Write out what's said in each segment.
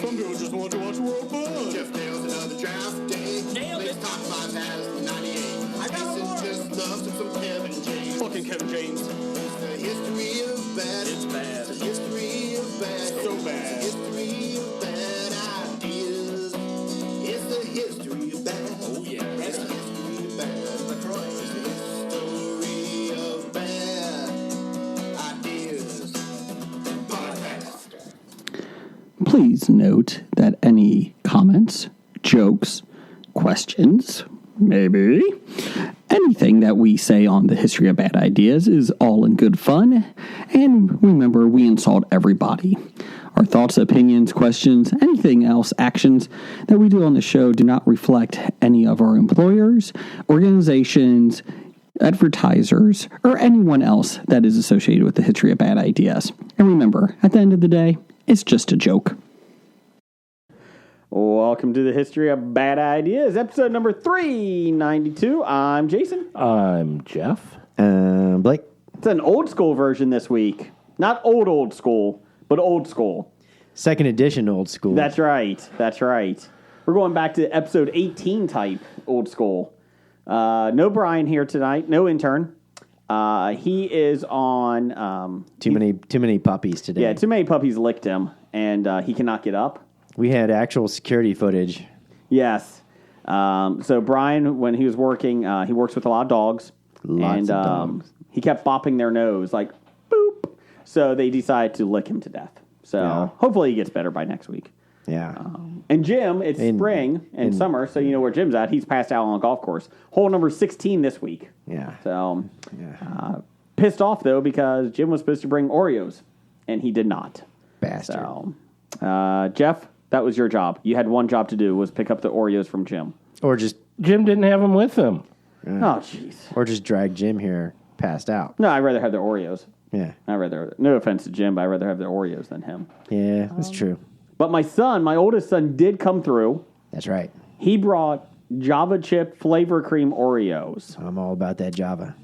Some people just want to watch World Fun. Jeff nails another draft day. Nailed Makes it. top 5 has 98. I got Jason one. just loves him some Kevin James. Fucking Kevin James. It's the history of bad. It's bad. It's the history of bad. So bad. It's the history of bad ideas. It's the history of bad. Oh, yeah. It's the history of bad. LaCroix. It's the history of bad ideas. Podcast. Please note that any comments, jokes, questions, maybe anything that we say on the history of bad ideas is all in good fun. And remember, we insult everybody. Our thoughts, opinions, questions, anything else, actions that we do on the show do not reflect any of our employers, organizations, advertisers, or anyone else that is associated with the history of bad ideas. And remember, at the end of the day, it's just a joke. Welcome to the History of Bad Ideas, episode number 392. I'm Jason. I'm Jeff. Blake. It's an old school version this week. Not old school, but old school. Second edition old school. That's right. We're going back to episode 18 type old school. No Brian here tonight. No intern. He is on... too many puppies today. Yeah, too many puppies licked him, and he cannot get up. We had actual security footage. Yes. So Brian, when he was working, he works with a lot of dogs. Lots of dogs. He kept bopping their nose, like, boop. So they decided to lick him to death. So hopefully he gets better by next week. Yeah. And Jim, it's spring and summer, so you know where Jim's at. He's passed out on a golf course. Hole number 16 this week. Yeah. So pissed off, though, because Jim was supposed to bring Oreos, and he did not. Bastard. So, Jeff, that was your job. You had one job to do, was pick up the Oreos from Jim. Or just Jim didn't have him with him. Oh, jeez. or just drag Jim here passed out. No, I'd rather have the Oreos. Yeah. No offense to Jim, but I'd rather have the Oreos than him. Yeah, that's true. But my son, my oldest son, did come through. That's right. He brought Java chip flavor cream Oreos. I'm all about that Java.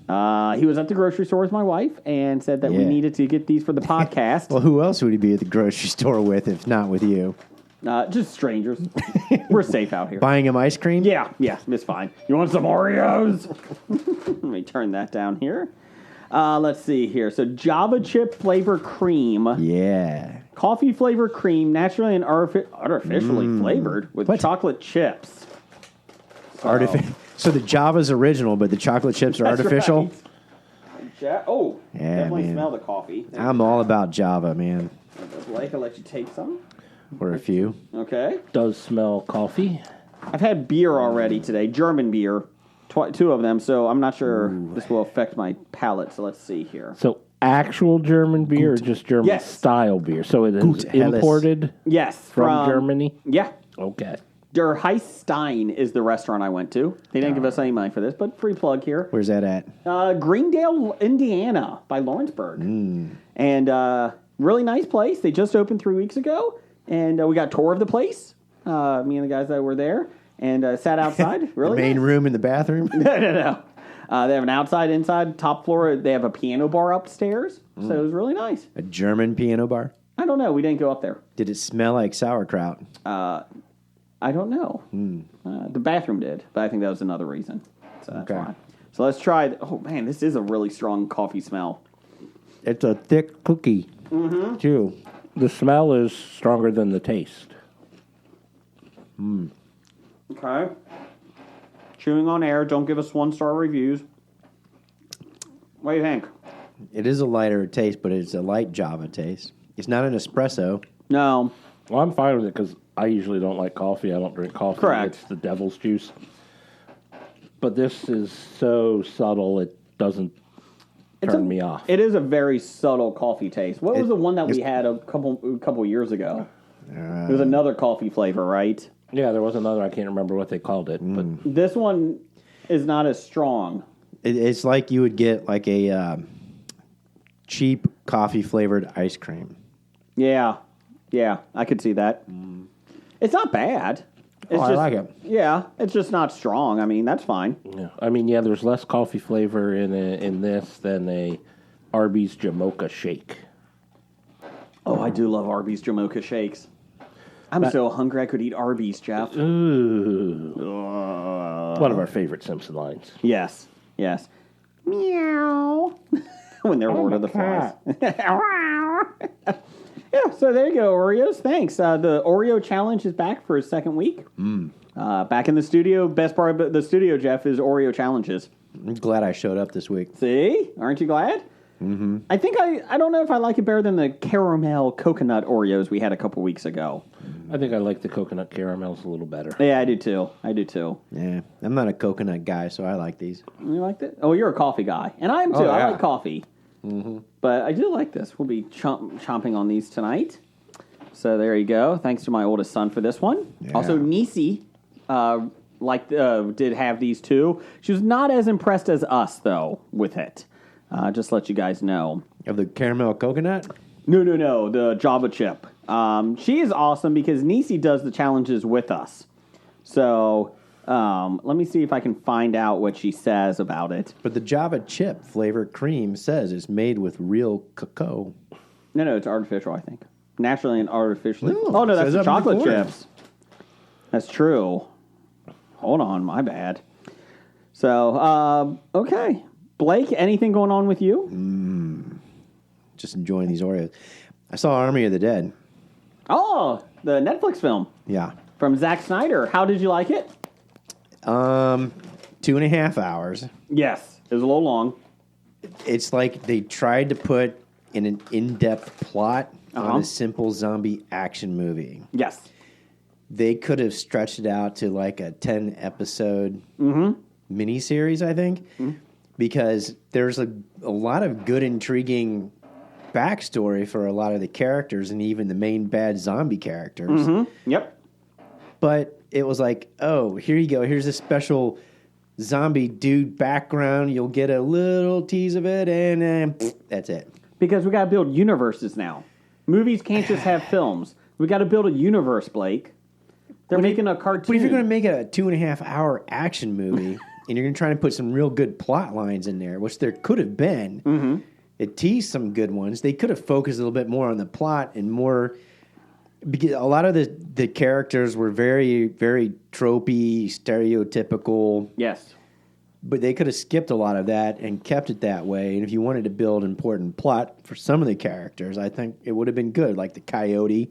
He was at the grocery store with my wife and said that we Yeah. needed to get these for the podcast. Well, who else would he be at the grocery store with if not with you? Just strangers. We're safe out here. Buying him ice cream? Yeah, it's fine. You want some Oreos? Let me turn that down here. Let's see here. So Java chip flavor cream. Yeah. Coffee flavor cream, naturally and artificially flavored with chocolate chips. So the Java's original, but the chocolate chips are That's artificial? right. Oh, Yeah, definitely man. smell the coffee. I'm all about Java, man. I'll let you take some. Or a few. Okay. Does smell coffee. I've had beer already today, German beer, two of them, so I'm not sure this will affect my palate. So let's see here. So actual German beer or just German Yes. style beer? So it is Gut Helles. imported Yes, from Germany? Yeah. Okay. Der Heißstein is the restaurant I went to. They didn't give us any money for this, but free plug here. Where's that at? Greendale, Indiana, by Lawrenceburg. And really nice place. They just opened 3 weeks ago, and we got a tour of the place. Me and the guys that were there, and sat outside. Really The main nice. room in the bathroom? No. They have an outside, inside, top floor. They have a piano bar upstairs, so it was really nice. A German piano bar? I don't know. We didn't go up there. Did it smell like sauerkraut? I don't know. The bathroom did, but I think that was another reason. So that's Okay. why. So let's try. Oh man, this is a really strong coffee smell. It's a thick cookie, too. The smell is stronger than the taste. Okay. Chewing on air. Don't give us 1-star reviews. What do you think? It is a lighter taste, but it's a light Java taste. It's not an espresso. No. Well, I'm fine with it because I usually don't like coffee. I don't drink coffee. Correct. It's the devil's juice. But this is so subtle, it doesn't turn me off. It is a very subtle coffee taste. What was the one that we had a couple years ago? It was another coffee flavor, right? Yeah, there was another. I can't remember what they called it. But This one is not as strong. It's like you would get like a cheap coffee-flavored ice cream. Yeah, I could see that. It's not bad. It's I like it. Yeah, it's just not strong. I mean, that's fine. yeah, I mean, yeah, there's less coffee flavor in this than a Arby's Jamocha shake. Oh, I do love Arby's Jamocha shakes. I'm so hungry I could eat Arby's, Jeff. Ooh. One of our favorite Simpson lines. Yes. Meow. When they're Lord of the Flies. Yeah, so there you go, Oreos. Thanks. The Oreo challenge is back for a second week. Back in the studio. Best part of the studio, Jeff, is Oreo challenges. I'm glad I showed up this week. See? Aren't you glad? Mm-hmm. I think I don't know if I like it better than the caramel coconut Oreos we had a couple weeks ago. I think I like the coconut caramels a little better. Yeah, I do too. Yeah, I'm not a coconut guy, so I like these. You like that? Oh, you're a coffee guy. And I am too. Oh, I yeah. like coffee. Mm-hmm. But I do like this. We'll be chomping on these tonight. So there you go. Thanks to my oldest son for this one. Yeah. Also, Nisi did have these too. She was not as impressed as us, though, with it. Just let you guys know. Of the caramel coconut? No, the Java chip. She is awesome because Nisi does the challenges with us. So let me see if I can find out what she says about it. But the Java chip flavor cream says it's made with real cacao. No, it's artificial, I think. Naturally and artificially. No, Oh, no, that's says the up in the chocolate corner. chips. That's true. Hold on, my bad. So, okay. Blake, anything going on with you? Just enjoying these Oreos. I saw Army of the Dead. Oh, the Netflix film Yeah. from Zack Snyder. How did you like it? 2.5 hours. Yes. It was a little long. It's like they tried to put in an in-depth plot Uh-huh. on a simple zombie action movie. Yes. They could have stretched it out to like a 10-episode miniseries, I think, because there's a lot of good, intriguing backstory for a lot of the characters and even the main bad zombie characters. Yep. But it was like, oh, here you go. Here's a special zombie dude background. You'll get a little tease of it, and that's it. Because we got to build universes now. Movies can't just have films. We got to build a universe, Blake. They're making a cartoon. But if you're going to make a 2.5 hour action movie and you're going to try and put some real good plot lines in there, which there could have been, it teased some good ones. They could have focused a little bit more on the plot and more, because a lot of the characters were very, very tropey, stereotypical. Yes. But they could have skipped a lot of that and kept it that way. And if you wanted to build important plot for some of the characters, I think it would have been good, like the coyote,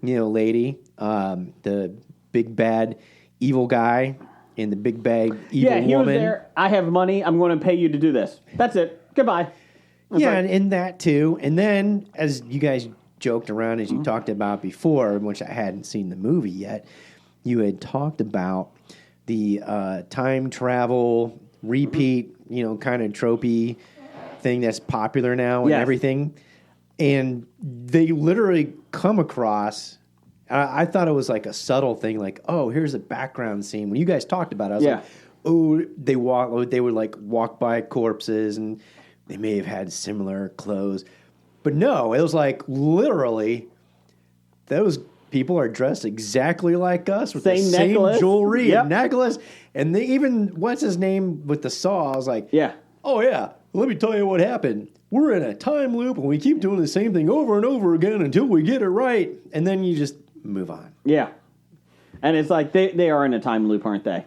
lady, the big bad evil guy, and the big bad evil Yeah, he woman. was there. I have money. I'm going to pay you to do this. That's it. Goodbye. Yeah, and that too. And then, as you guys joked around, as you talked about before, which I hadn't seen the movie yet, you had talked about the time travel repeat, kind of tropey thing that's popular now and Yes. everything. And they literally come across. I thought it was like a subtle thing, like, oh, here's a background scene. When you guys talked about it, I was like, oh, they would like walk by corpses and they may have had similar clothes. But no, it was like literally those people are dressed exactly like us with the Same same necklace. jewelry Yep. and necklace. And they even, what's his name with the saw? I was like, Yeah. oh, yeah, let me tell you what happened. We're in a time loop and we keep doing the same thing over and over again until we get it right. And then you just move on. Yeah. And it's like they are in a time loop, aren't they?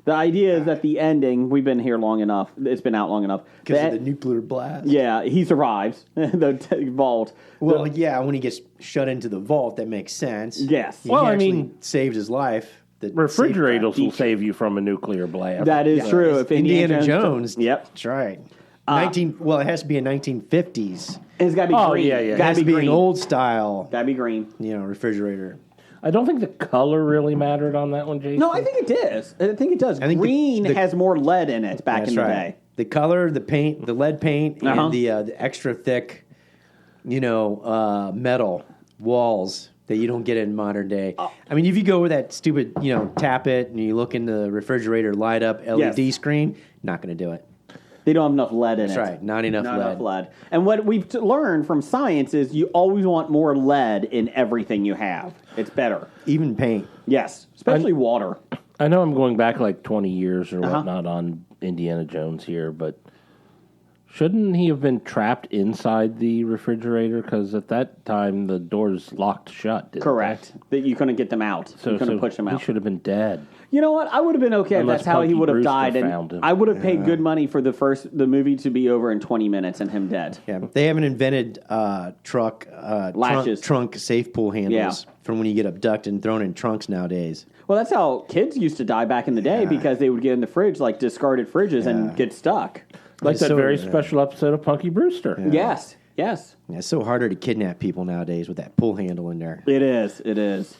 The idea is that the ending, we've been here long enough. It's been out long enough. Because of the nuclear blast. Yeah, he survives the vault. Well, yeah, when he gets shut into the vault, that makes sense. Yes. He Well, I actually mean, saved his life. The Refrigerators will safeguard. save you from a nuclear blast. That is true. If Indiana Jones. Yep. That's right. Well, it has to be a 1950s. It's got to be Oh, green. yeah, yeah. It Got has to to be be green. an old style, Got to be green. refrigerator. I don't think the color really mattered on that one, Jason. No, I think it does. I think it does. I think green the- has more lead in it back That's in the right. day. The color, the paint, the lead paint, Uh-huh. and the extra thick, metal walls that you don't get in modern day. I mean, if you go with that stupid, tap it and you look in the refrigerator, light up LED Yes. screen, not going to do it. They don't have enough lead in That's it. right. Not enough lead. And what we've learned from science is you always want more lead in everything you have. It's better. Even paint. Yes, especially water. I know I'm going back like 20 years or Uh-huh. whatnot on Indiana Jones here, but Shouldn't he have been trapped inside the refrigerator? Because at that time, the doors locked shut. Didn't Correct. That you couldn't get them out. You couldn't push them out. He should have been dead. You know what? I would have been okay Unless if that's how he Punky would have Brewster died. found And him. I would have paid good money for the movie to be over in 20 minutes and him dead. Yeah, they haven't invented Latches. trunk safe pull handles from when you get abducted and thrown in trunks nowadays. Well, that's how kids used to die back in the day because they would get in the fridge, like discarded fridges, and get stuck. Like It's that so- very special episode of Punky Brewster. Yes, yes. Yeah, it's so harder to kidnap people nowadays with that pull handle in there. It is. It is.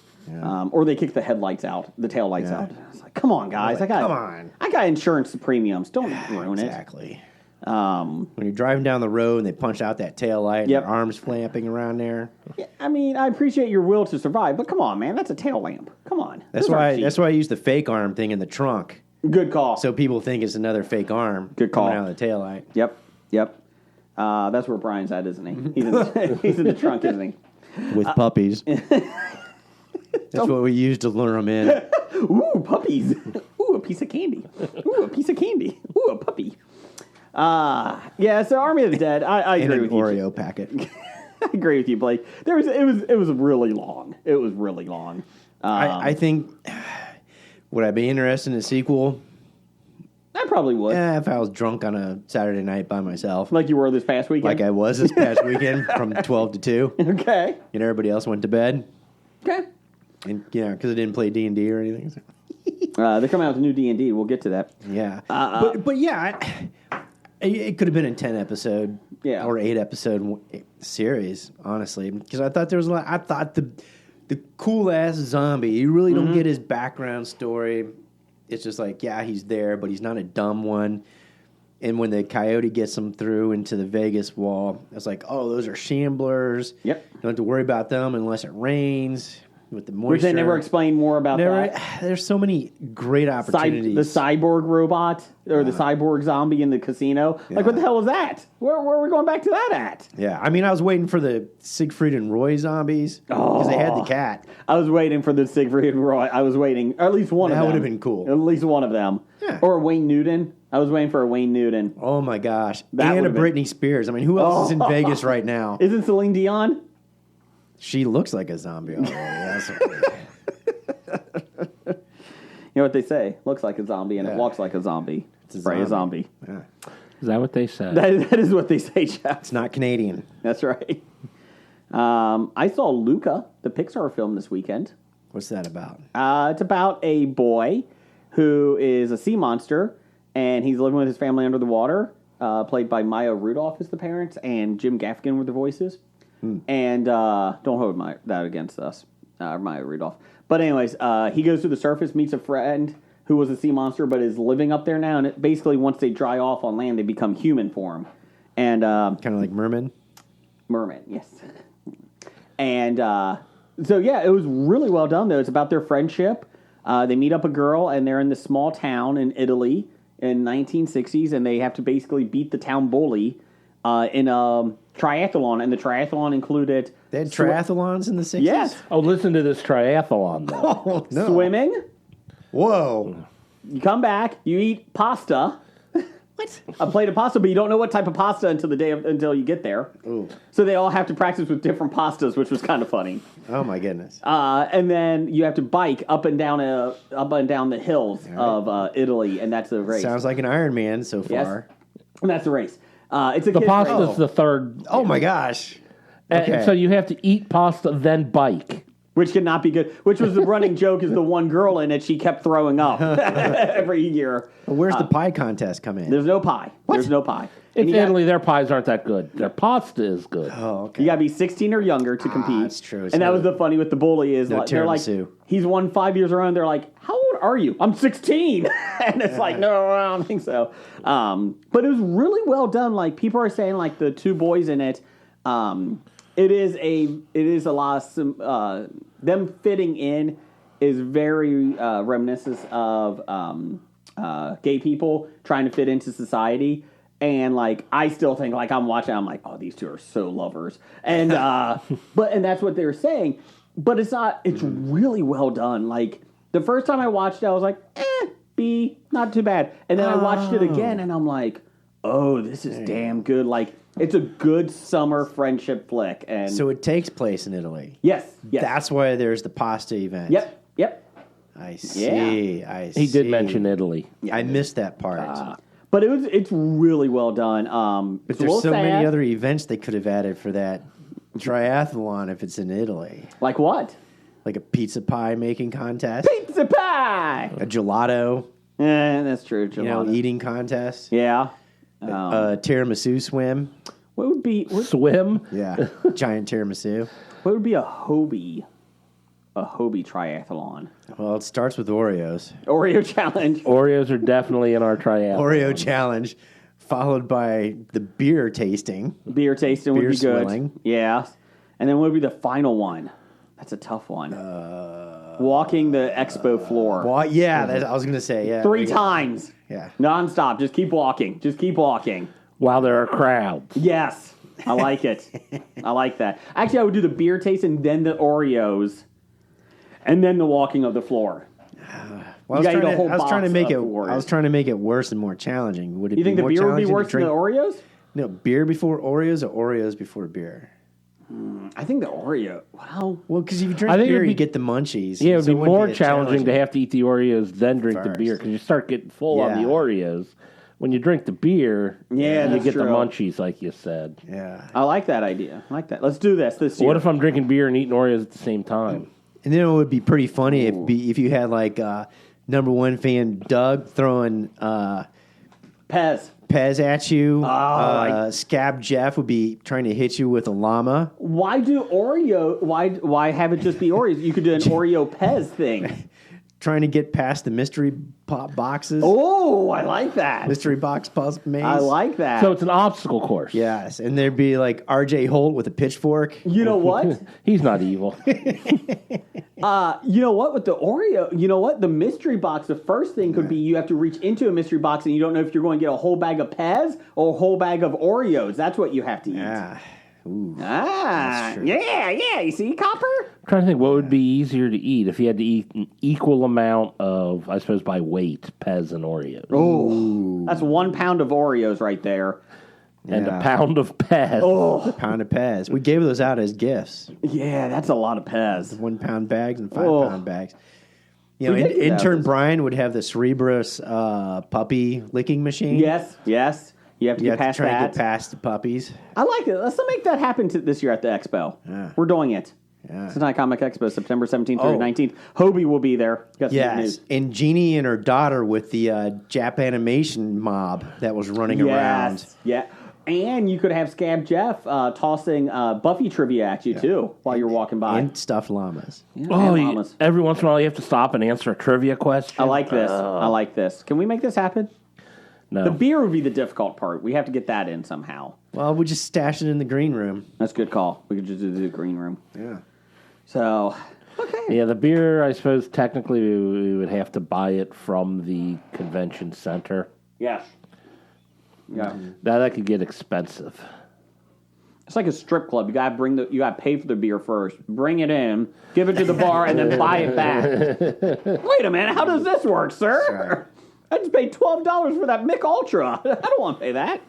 Or they kick the headlights out, the tail lights out. It's like, come on, guys! Like, come on. I got insurance premiums. Don't ruin Exactly. it. When you're driving down the road and they punch out that tail light and Yep. your arms flapping around there. Yeah, I mean, I appreciate your will to survive, but come on, man, that's a tail lamp. Come on. That's Those aren't why. cheap. That's why I use the fake arm thing in the trunk, Good call. so people think it's another fake arm. Good call. Coming out of the tail light. Yep. That's where Brian's at, isn't he? He's in the trunk, isn't he? With puppies. That's what we use to lure them in. Ooh, puppies. Ooh, a piece of candy. Ooh, a piece of candy. Ooh, a puppy. Yeah, so Army of the Dead, I In agree an with you. Oreo packet. I agree with you, Blake. It was really long. It was really long. I think, would I be interested in a sequel? I probably would. If I was drunk on a Saturday night by myself. Like you were this past weekend. Like I was this past weekend from 12 to 2. Okay. And everybody else went to bed. Okay. And, because I didn't play D&D or anything. So. They're coming out with new D&D. We'll get to that. Yeah. But yeah, it could have been a 10 episode or 8 episode series, honestly. Because I thought there was a lot. I thought the cool ass zombie, you really don't get his background story. It's just like, yeah, he's there, but he's not a dumb one. And when the coyote gets him through into the Vegas wall, it's like, oh, those are shamblers. Yep. You don't have to worry about them unless it rains with the moisture. Which they never explained more about that. There's so many great opportunities. The cyborg robot or the cyborg zombie in the casino. Like, what the hell was that? Where are we going back to that at? Yeah, I mean, I was waiting for the Siegfried and Roy zombies because they had the cat. I was waiting for the Siegfried and Roy. I was waiting, or at least one of them. That would have been cool. At least one of them. Yeah. Or a Wayne Newton. I was waiting for a Wayne Newton. Oh my gosh, That and a would've been- Britney Spears. I mean, who else is in Vegas right now? Isn't Celine Dion? She looks like a zombie already. That's You know what they say? Looks like a zombie and it walks like a zombie. It's a Right, a zombie. yeah. Is that what they said? That is what they say, Jeff. It's not Canadian. That's right. I saw Luca, the Pixar film, this weekend. What's that about? It's about a boy who is a sea monster, and he's living with his family under the water, played by Maya Rudolph as the parents, and Jim Gaffigan were the voices. And don't hold that against us, Maya Rudolph. But anyways, he goes to the surface, meets a friend who was a sea monster but is living up there now, and it basically, once they dry off on land, they become human form. And Kind of like Merman. Merman, yes. And so, yeah, it was really well done, though. It's about their friendship. They meet up a girl, and they're in this small town in Italy in 1960s, and they have to basically beat the town bully in a triathlon. And the triathlon included... They had triathlons in the 60s? Yes. Oh, listen to this triathlon, though. Oh, no. Swimming. Whoa. You come back. You eat pasta. What? A plate of pasta, but you don't know what type of pasta until you get there. Ooh. So they all have to practice with different pastas, which was kind of funny. Oh, my goodness. And then you have to bike up and down the hills of Italy, and that's the race. Sounds like an Iron Man so Yes. far. And that's the race. It's a The kid's pasta's race, the third. Oh, my gosh. And Okay. so you have to eat pasta, then bike. which cannot be good. Which was the running joke is the one girl in it, she kept throwing up every year. Well, where's the pie contest come in? There's no pie. There's no pie. In And you got- Italy, their pies aren't that good. Their pasta is good. Oh, okay. You gotta be 16 or younger to compete. that's true. It's And that no- was the funny with the bully is no like, they're like, tiramisu. he's won 5 years around. They're like, how old are you? I'm 16. And it's like, no, I don't think so. But it was really well done. Like people are saying, like the two boys in it. It is a lot of them fitting in is very reminiscent of gay people trying to fit into society. And like I still think like I'm watching, I'm like, oh, these two are so lovers, and and that's what they were saying. But it's not. It's really well done. Like the first time I watched it, I was like, B, not too bad. And then I watched it again, and I'm like, oh, this is damn good. Like, it's a good summer friendship flick. And So it takes place in Italy. yes. That's why there's the pasta event. Yep. I see. I see. He did mention Italy. I missed that part. But it's really well done. but It's a there's little so many sad. other events they could have added for that triathlon if it's in Italy. Like what? Like a pizza pie making contest, Pizza pie. a gelato, That's true. Gelato. eating contest, Yeah. a tiramisu swim. What would be Swim. Yeah, giant tiramisu. what would be a Hobie? A Hobie triathlon. Well, it starts with Oreos. Oreo challenge. Oreos are definitely in our triathlon. Oreo challenge, followed by the beer tasting. Beer tasting would Beer be good. swilling. Yeah. And then what would be the final one? That's a tough one. Walking the expo floor. Well, yeah, I was gonna say, yeah, 3 times. Yeah, Non-stop. Just keep walking. Just keep walking. While there are crowds. Yes. I like it. I like that. Actually, I would do the beer tasting, then the Oreos, and then the walking of the floor. well, You gotta eat a whole I was trying to box make of it. Oreos. I was trying to make it worse and more challenging. Would it You think be the more beer would be challenging worse to than the drink? Oreos? No, beer before Oreos or Oreos before beer? I think the Oreo. Well, because if you drink I think it beer, would be- you get the munchies. Yeah, it would so be wouldn't more as challenging to have to eat the Oreos then drink the First. beer because you start getting full on the Yeah. Oreos. When you drink the beer, Yeah, you that's get the true. munchies, like you said. Yeah, I like that idea. I like that. Let's do this year. What if I'm drinking beer and eating Oreos at the same time? and then it would be pretty funny if you had like number one fan Doug throwing Pez. Pez at you. I- Scab Jeff would be trying to hit you with a llama. Why do Oreo? Why have it just be Oreos? You could do an Oreo Pez thing. Trying to get past the mystery pop boxes. Oh, I like that. Mystery box puzzle maze. I like that. So it's an obstacle course. Yes, and there'd be like R.J. Holt with a pitchfork. You know what? He's not evil. You know what? With the Oreo, you know what? The mystery box, the first thing could be you have to reach into a mystery box and you don't know if you're going to get a whole bag of Pez or a whole bag of Oreos. That's what you have to eat. Yeah. Yeah. You see, Copper? I'm trying to think what would be easier to eat if you had to eat an equal amount of, I suppose by weight, Pez and Oreos. Oh, that's 1 pound of Oreos right there. And Yeah. a pound of Pez. Oh, Pound of Pez. We gave those out as gifts. yeah, that's a lot of Pez. 1 pound bags and 5 Oh. pound bags. You know, We did do that. intern Brian would have the Cerebrus puppy licking machine. Yes. You have to You get have past to try that. to get past the puppies. I like it. Let's make that happen this year at the Expo. Yeah. We're doing it. Yeah. Cincinnati Comic Expo, September 17th through Oh. 19th. Hobie will be there. Got some good Yes, news. and Jeannie and her daughter with the Jap animation mob that was running around. Yeah. And you could have Scab Jeff tossing Buffy trivia at you, too, while you're walking by. And stuffed llamas. Yeah, Oh, and you- llamas. every once in a while you have to stop and answer a trivia question. I like this. I like this. Can we make this happen? No. The beer would be the difficult part. We have to get that in somehow. Well, we just stash it in the green room. That's a good call. We could just do the green room. Yeah. So, okay. Yeah, the beer, I suppose technically we would have to buy it from the convention center. Yes. Yeah. That could get expensive. It's like a strip club. You gotta pay for the beer first. Bring it in, give it to the bar, and then buy it back. Wait a minute, how does this work, sir? I just paid $12 for that Mick Ultra. I don't want to pay that.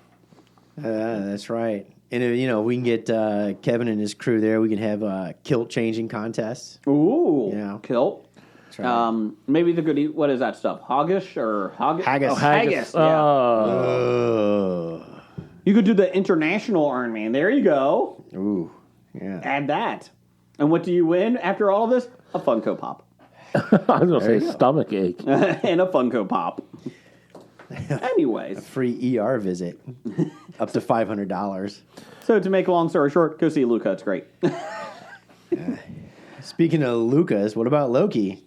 That's right. And, we can get Kevin and his crew there. We can have kilt changing contests. Ooh, Yeah. kilt. That's right. Maybe the good. What is that stuff? Hoggish or haggis? Haggis. Oh, haggis. Yeah. You could do the international Iron Man. There you go. Ooh. Yeah. Add that. And what do you win after all of this? A Funko Pop. I was going to say stomach ache. And a Funko Pop. Anyways, Free ER visit. Up to $500. so to make a long story short, go see Luca. It's great. Speaking of Lucas, what about Loki?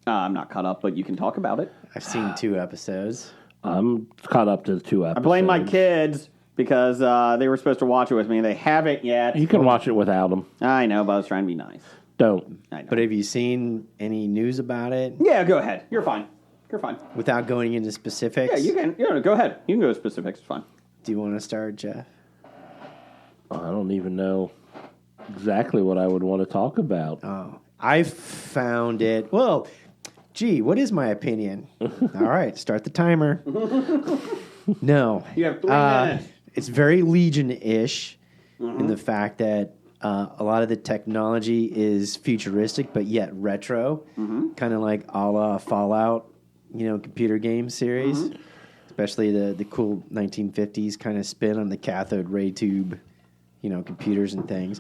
I'm not caught up, but you can talk about it. I've seen 2 episodes. I'm caught up to the 2 episodes. I blame my kids because they were supposed to watch it with me. They haven't yet. You can watch it without them. I know, but I was trying to be nice. Don't. I know. But have you seen any news about it Yeah, go ahead. You're fine. You're fine. without going into specifics? Yeah, you can. Go ahead. You can go to specifics. It's fine. Do you want to start, Jeff? I don't even know exactly what I would want to talk about. Oh, I found it. Well, gee, what is my opinion? All right, start the timer. No. You have 3 minutes. It's very Legion-ish in the fact that a lot of the technology is futuristic, but yet retro, kind of like a la Fallout, computer game series. Especially the cool 1950s kind of spin on the cathode ray tube, computers and things.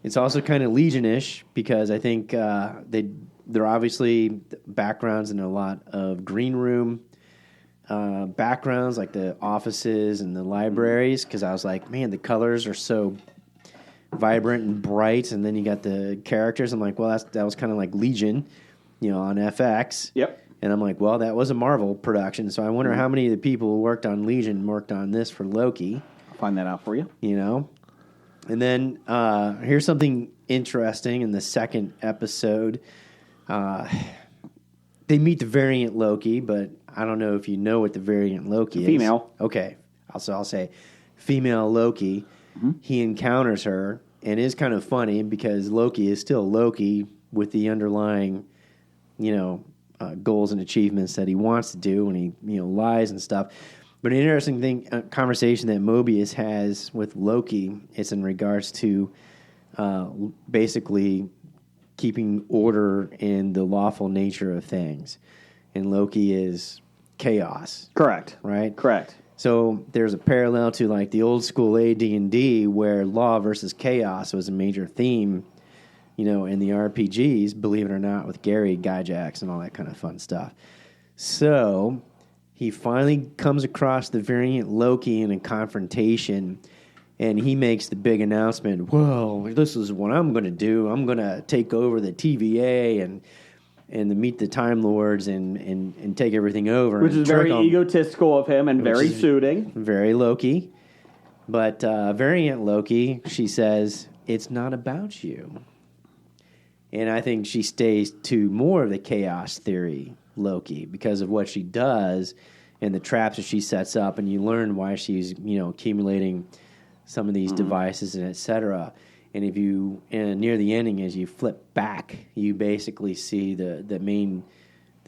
It's also kind of Legion-ish because I think they're obviously backgrounds in a lot of green room backgrounds, like the offices and the libraries. Because I was like, man, the colors are so vibrant and bright, and then you got the characters. I'm like, well, that was kind of like Legion, on FX. Yep. And I'm like, well, that was a Marvel production, so I wonder how many of the people who worked on Legion worked on this for Loki. I'll find that out for you. And then here's something interesting in the second episode. They meet the variant Loki, but I don't know if you know what the variant Loki is. Female. Okay. I'll say female Loki. He encounters her, and it's kind of funny because Loki is still Loki with the underlying, goals and achievements that he wants to do, and he lies and stuff. But an interesting conversation that Mobius has with Loki is in regards to basically keeping order in the lawful nature of things, and Loki is chaos. Correct. Right. Correct. So there's a parallel to like the old school AD&D where law versus chaos was a major theme. In the RPGs, believe it or not, with Gary Gygax and all that kind of fun stuff. So he finally comes across the variant Loki in a confrontation, and he makes the big announcement, well, this is what I'm going to do. I'm going to take over the TVA and meet the Time Lords and take everything over. Which and is very trick 'em. egotistical of him and very suiting. Very Loki. But variant Loki, she says, it's not about you. And I think she stays to more of the chaos theory Loki because of what she does and the traps that she sets up, and you learn why she's accumulating some of these devices and etc. And if you near the ending, as you flip back, you basically see the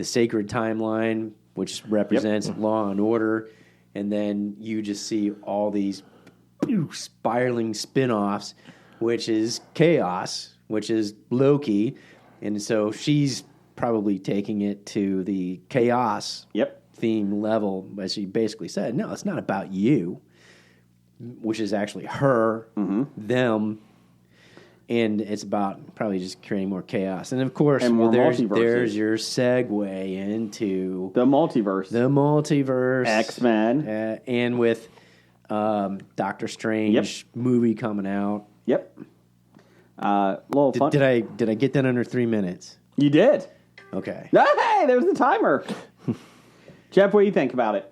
sacred timeline, which represents law and order, and then you just see all these spiraling spin-offs, which is chaos, which is Loki, and so she's probably taking it to the chaos theme level, as she basically said, no, it's not about you, which is actually her, them, and it's about probably just creating more chaos. And of course, And more there's multiverses. your segue into The multiverse. X-Men, and with Doctor Strange movie coming out. Yep. Little fun. Did I get that under 3 minutes? You did. Okay. Hey, there's the timer. Jeff, what do you think about it?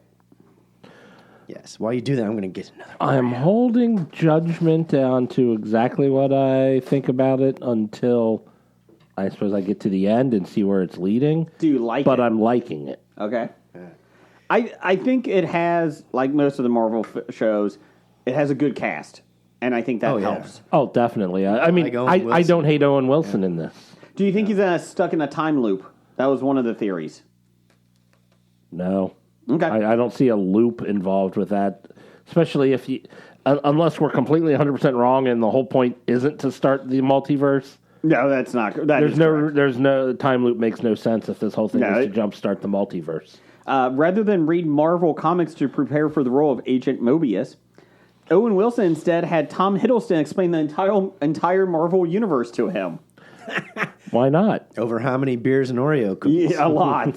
Yes. While you do that, I'm going to get another. I'm holding judgment down to exactly what I think about it until I suppose I get to the end and see where it's leading. Do you like But it? I'm liking it. Okay. I think it has, like most of the Marvel shows, it has a good cast. And I think that helps. Oh, definitely. I mean, Like Owen I Wilson. don't hate Owen Wilson in this. Do you think he's stuck in a time loop? That was one of the theories. No. Okay. I don't see a loop involved with that, especially if you, unless we're completely 100% wrong and the whole point isn't to start the multiverse. No, that's not. There's no time loop makes no sense if this whole thing No, is to jumpstart the multiverse. Rather than read Marvel comics to prepare for the role of Agent Mobius, Owen Wilson instead had Tom Hiddleston explain the entire Marvel universe to him. Why not? Over how many beers and Oreo cookies? Yeah, a lot.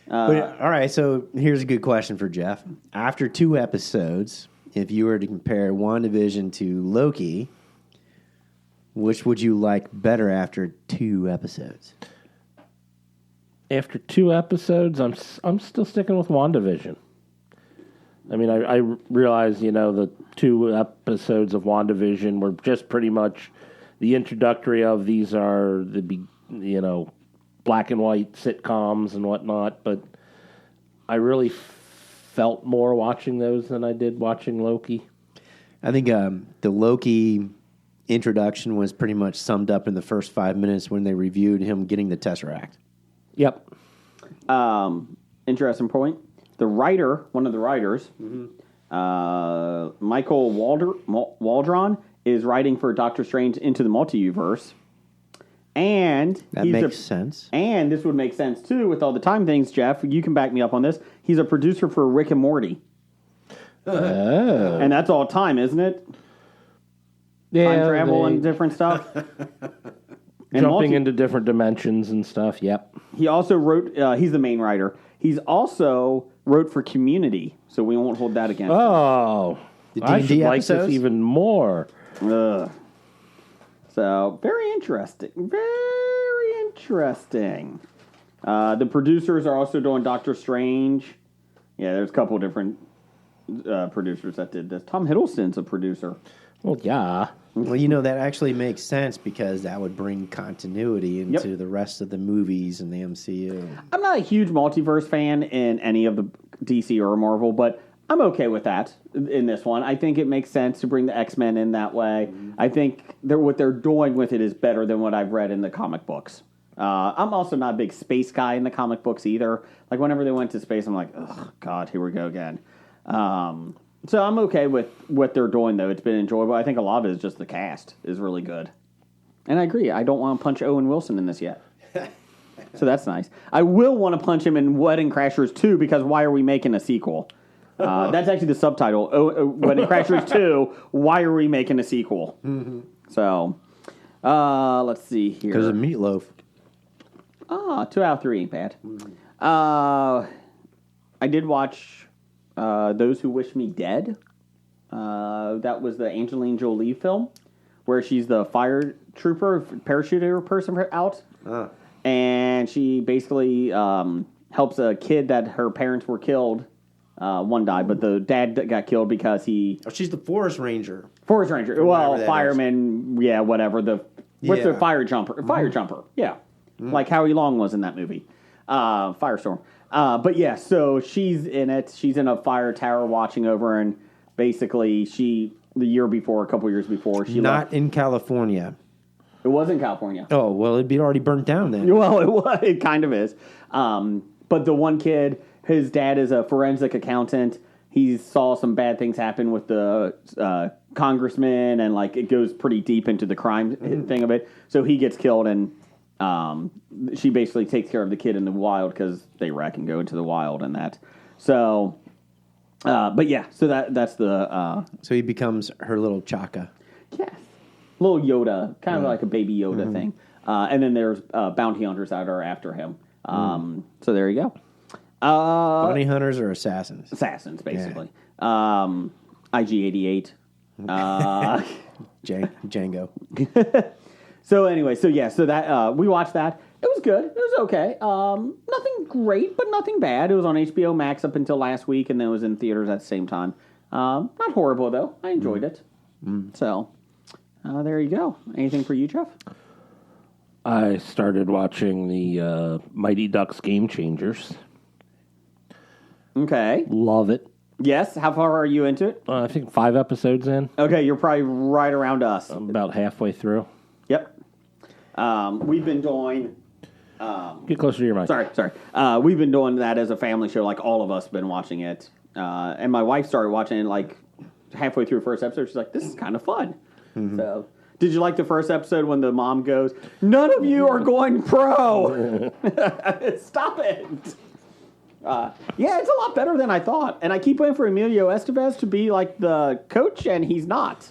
But, all right, so here's a good question for Jeff. After 2 episodes, if you were to compare WandaVision to Loki, which would you like better after 2 episodes? After 2 episodes, I'm still sticking with WandaVision. I mean, I realize, the 2 episodes of WandaVision were just pretty much the introductory of these are the, black and white sitcoms and whatnot, but I really felt more watching those than I did watching Loki. I think the Loki introduction was pretty much summed up in the first 5 minutes when they reviewed him getting the Tesseract. Yep. Interesting point. the writer, one of the writers, Michael Waldron, is writing for Doctor Strange Into the Multiverse. And That makes sense. And this would make sense, too, with all the time things, Jeff. You can back me up on this. He's a producer for Rick and Morty. Oh. And that's all time, isn't it? Yeah, Time travel they- and different stuff. And jumping into different dimensions and stuff. Yep. He also wrote, he's the main writer. He's also wrote for Community, so we won't hold that against him. Oh, The I D&D should like episodes? this even more. Ugh. So, very interesting. Very interesting. The producers are also doing Doctor Strange. Yeah, there's a couple different producers that did this. Tom Hiddleston's a producer. Well, yeah. Well, that actually makes sense because that would bring continuity into the rest of the movies in the MCU. I'm not a huge multiverse fan in any of the DC or Marvel, but I'm okay with that in this one. I think it makes sense to bring the X-Men in that way. I think what they're doing with it is better than what I've read in the comic books. I'm also not a big space guy in the comic books either. Like, whenever they went to space, I'm like, oh, God, here we go again. So I'm okay with what they're doing, though. It's been enjoyable. I think a lot of it is just the cast is really good. And I agree. I don't want to punch Owen Wilson in this yet. So that's nice. I will want to punch him in Wedding Crashers 2 because why are we making a sequel? That's actually the subtitle. Wedding Crashers 2, why are we making a sequel? Mm-hmm. So, let's see here. Because of Meatloaf. 2 out of 3 ain't bad. I did watch Those Who Wish Me Dead. That was the Angelina Jolie film where she's the fire trooper, parachuter person out. And she basically helps a kid that her parents were killed. One died, but the dad got killed because he... Oh, she's the Forest Ranger. Forest Ranger. From Well, wherever that fireman, yeah, whatever. What's the Yeah. fire jumper? Fire jumper, yeah. Like Howie Long was in that movie. Firestorm. But yeah, so she's in it. She's in a fire tower watching over, and basically the year before, a couple years before, she Not left. in California. It was in California. Oh, well, it'd be already burnt down then. Well, it kind of is. But the one kid, his dad is a forensic accountant. He saw some bad things happen with the congressman, and like it goes pretty deep into the crime thing of it. So he gets killed, and she basically takes care of the kid in the wild because they wreck and go into the wild and that. So, but yeah, so that's the So he becomes her little Chaka. yes, little Yoda, kind of like a baby Yoda thing. And then there's bounty hunters that are after him. So there you go. Bounty hunters or assassins? Assassins, basically. IG-88. Django. So anyway, so that we watched that. It was good. It was okay. Nothing great, but nothing bad. It was on HBO Max up until last week, and then it was in theaters at the same time. Not horrible, though. I enjoyed it. So there you go. Anything for you, Jeff? I started watching the Mighty Ducks Game Changers. Okay. Love it. Yes. How far are you into it? I think 5 episodes in. Okay, you're probably right around us. I'm about halfway through. Yep. We've been doing... Get closer to your mic. Sorry. We've been doing that as a family show. Like, all of us been watching it. And my wife started watching it, like, halfway through the first episode. She's like, this is kind of fun. So, did you like the first episode when the mom goes, none of you are going pro? Stop it. Yeah, it's a lot better than I thought. And I keep waiting for Emilio Estevez to be, like, the coach, and he's not.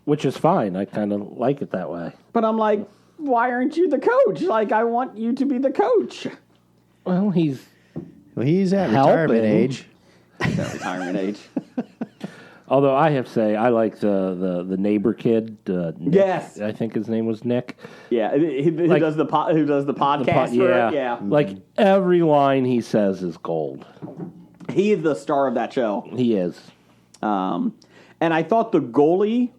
Which is fine. I kind of like it that way. But I'm like, why aren't you the coach? Like, I want you to be the coach. Well, he's at Helping. retirement age. At retirement age. Although I have to say, I like the neighbor kid. Nick, Yes. I think his name was Nick. Yeah, who does the podcast? Yeah. Yeah. Like every line he says is gold. He is the star of that show. He is. And I thought the goalie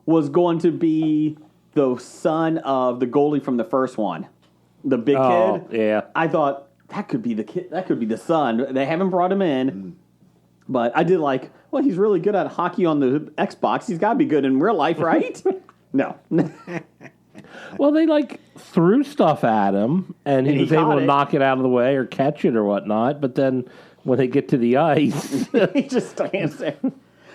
was going to be the son of the goalie from the first one, the big kid. Yeah. I thought that could be the kid. That could be the son. They haven't brought him in, but I did like. Well, he's really good at hockey on the Xbox. He's got to be good in real life, right? No. Well, they like threw stuff at him, and he And he was able caught to it. knock it out of the way or catch it or whatnot. But then when they get to the ice. He just stands there.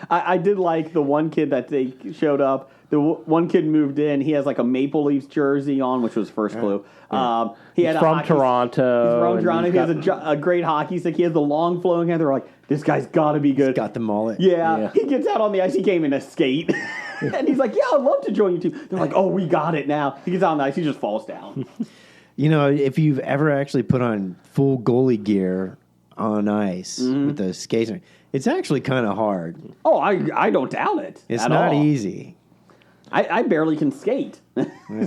I did like the one kid that they showed up. The one kid moved in. He has like a Maple Leafs jersey on, which was first clue. He had He's from Toronto. He's from and Toronto. he's He has a great hockey stick. He has the long flowing hair. They're like, this guy's got to be good. Got the mullet. Yeah. He gets out on the ice. He came in a skate. And he's like, yeah, I'd love to join you too. They're like, oh, we got it now. He gets out on the ice. He just falls down. You know, if you've ever actually put on full goalie gear on ice with the skates, it's actually kind of hard. Oh, I don't doubt it. It's at not all. easy. I barely can skate.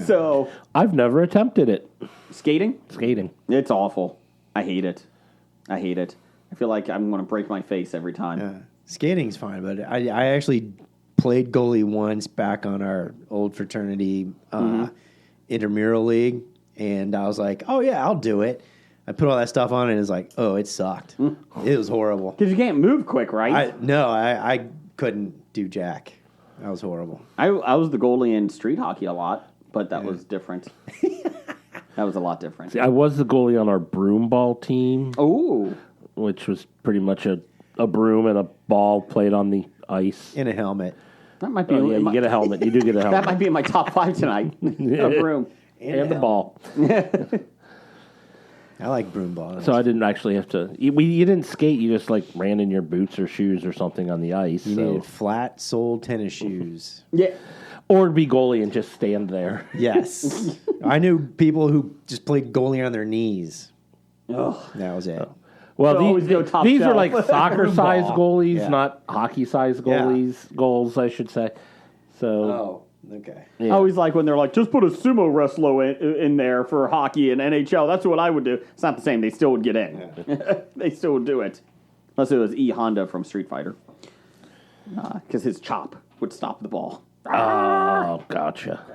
So, I've never attempted it. skating? Skating. It's awful. I hate it. I feel like I'm going to break my face every time. Skating's fine, but I actually played goalie once back on our old fraternity intramural league, and I was like, oh, yeah, I'll do it. I put all that stuff on, and it's like, oh, it sucked. It was horrible. Because you can't move quick, right? I couldn't do jack. That was horrible. I was the goalie in street hockey a lot, but that was different. That was a lot different. See, I was the goalie on our broom ball team, Oh, which was pretty much a broom and a ball played on the ice. In a helmet. that might be. Oh, yeah, you get a helmet. You do get a That helmet. might be in my top 5 tonight. A broom. And the ball. I like broom ball. So I didn't actually have to. You didn't skate. You just like ran in your boots or shoes or something on the ice. You So. needed flat sole tennis shoes. Yeah. Or be goalie and just stand there. Yes. I knew people who just played goalie on their knees. Ugh. That was it. Well, So always go top these are shelf. like soccer-sized goalies, Yeah. not hockey-sized goals, I should say. So, Oh, okay. I always like when they're like, just put a sumo wrestler in there for hockey and NHL. That's what I would do. It's not the same. They still would get in. They still would do it. Unless it was E. Honda from Street Fighter. Because his chop would stop the ball. oh, gotcha.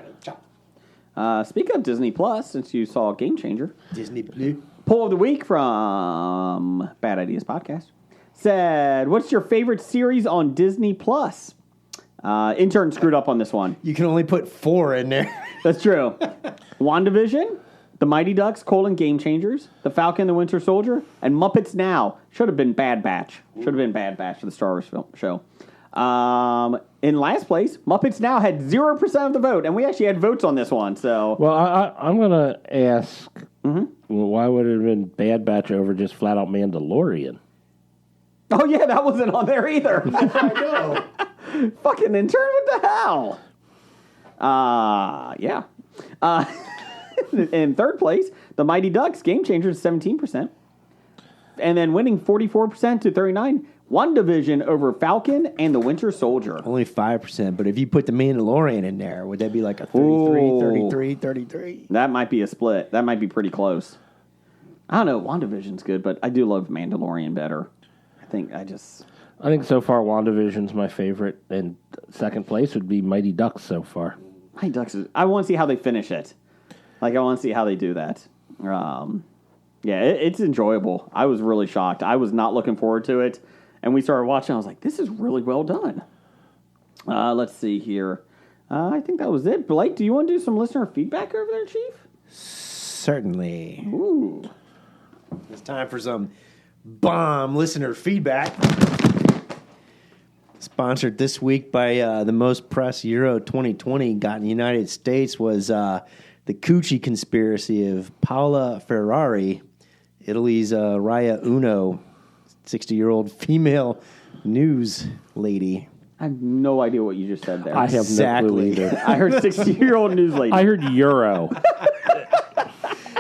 Speak of Disney Plus, since you saw Game Changer. Disney Blue. Poll of the week from Bad Ideas Podcast said, what's your favorite series on Disney Plus? Intern screwed up on this one. You can only put 4 in there. That's true. WandaVision, The Mighty Ducks, Game Changers, The Falcon and the Winter Soldier, and Muppets Now. Should have been Bad Batch. Should have been Bad Batch for the Star Wars film show. In last place, Muppets Now had 0% of the vote, and we actually had votes on this one. So, Well, I'm going to ask, well, why would it have been Bad Batch over just flat-out Mandalorian? oh yeah, that wasn't on there either. I know. Fucking intern, what the hell? Yeah. In third place, The Mighty Ducks, Game Changers, 17%. And then winning 44% to 39%, WandaVision over Falcon and the Winter Soldier. Only 5%, but if you put the Mandalorian in there, would that be like a 33, Ooh. 33, 33? That might be a split. That might be pretty close. I don't know. WandaVision's good, but I do love Mandalorian better. I think so far WandaVision's my favorite, and second place would be Mighty Ducks so far. Mighty Ducks I want to see how they finish it. Like, I want to see how they do that. Yeah, it's enjoyable. I was really shocked. I was not looking forward to it. And we started watching. I was like, this is really well done. Let's see here. I think that was it. Blake, do you want to do some listener feedback over there, Chief? Certainly. Ooh. It's time for some bomb listener feedback. Sponsored this week by the most press Euro 2020 got in the United States was the Coochie conspiracy of Paola Ferrari, Italy's Raya Uno, 60-year-old female news lady. I have no idea what you just said there. I have no clue Exactly. either. I heard 60-year-old news lady. I heard Euro.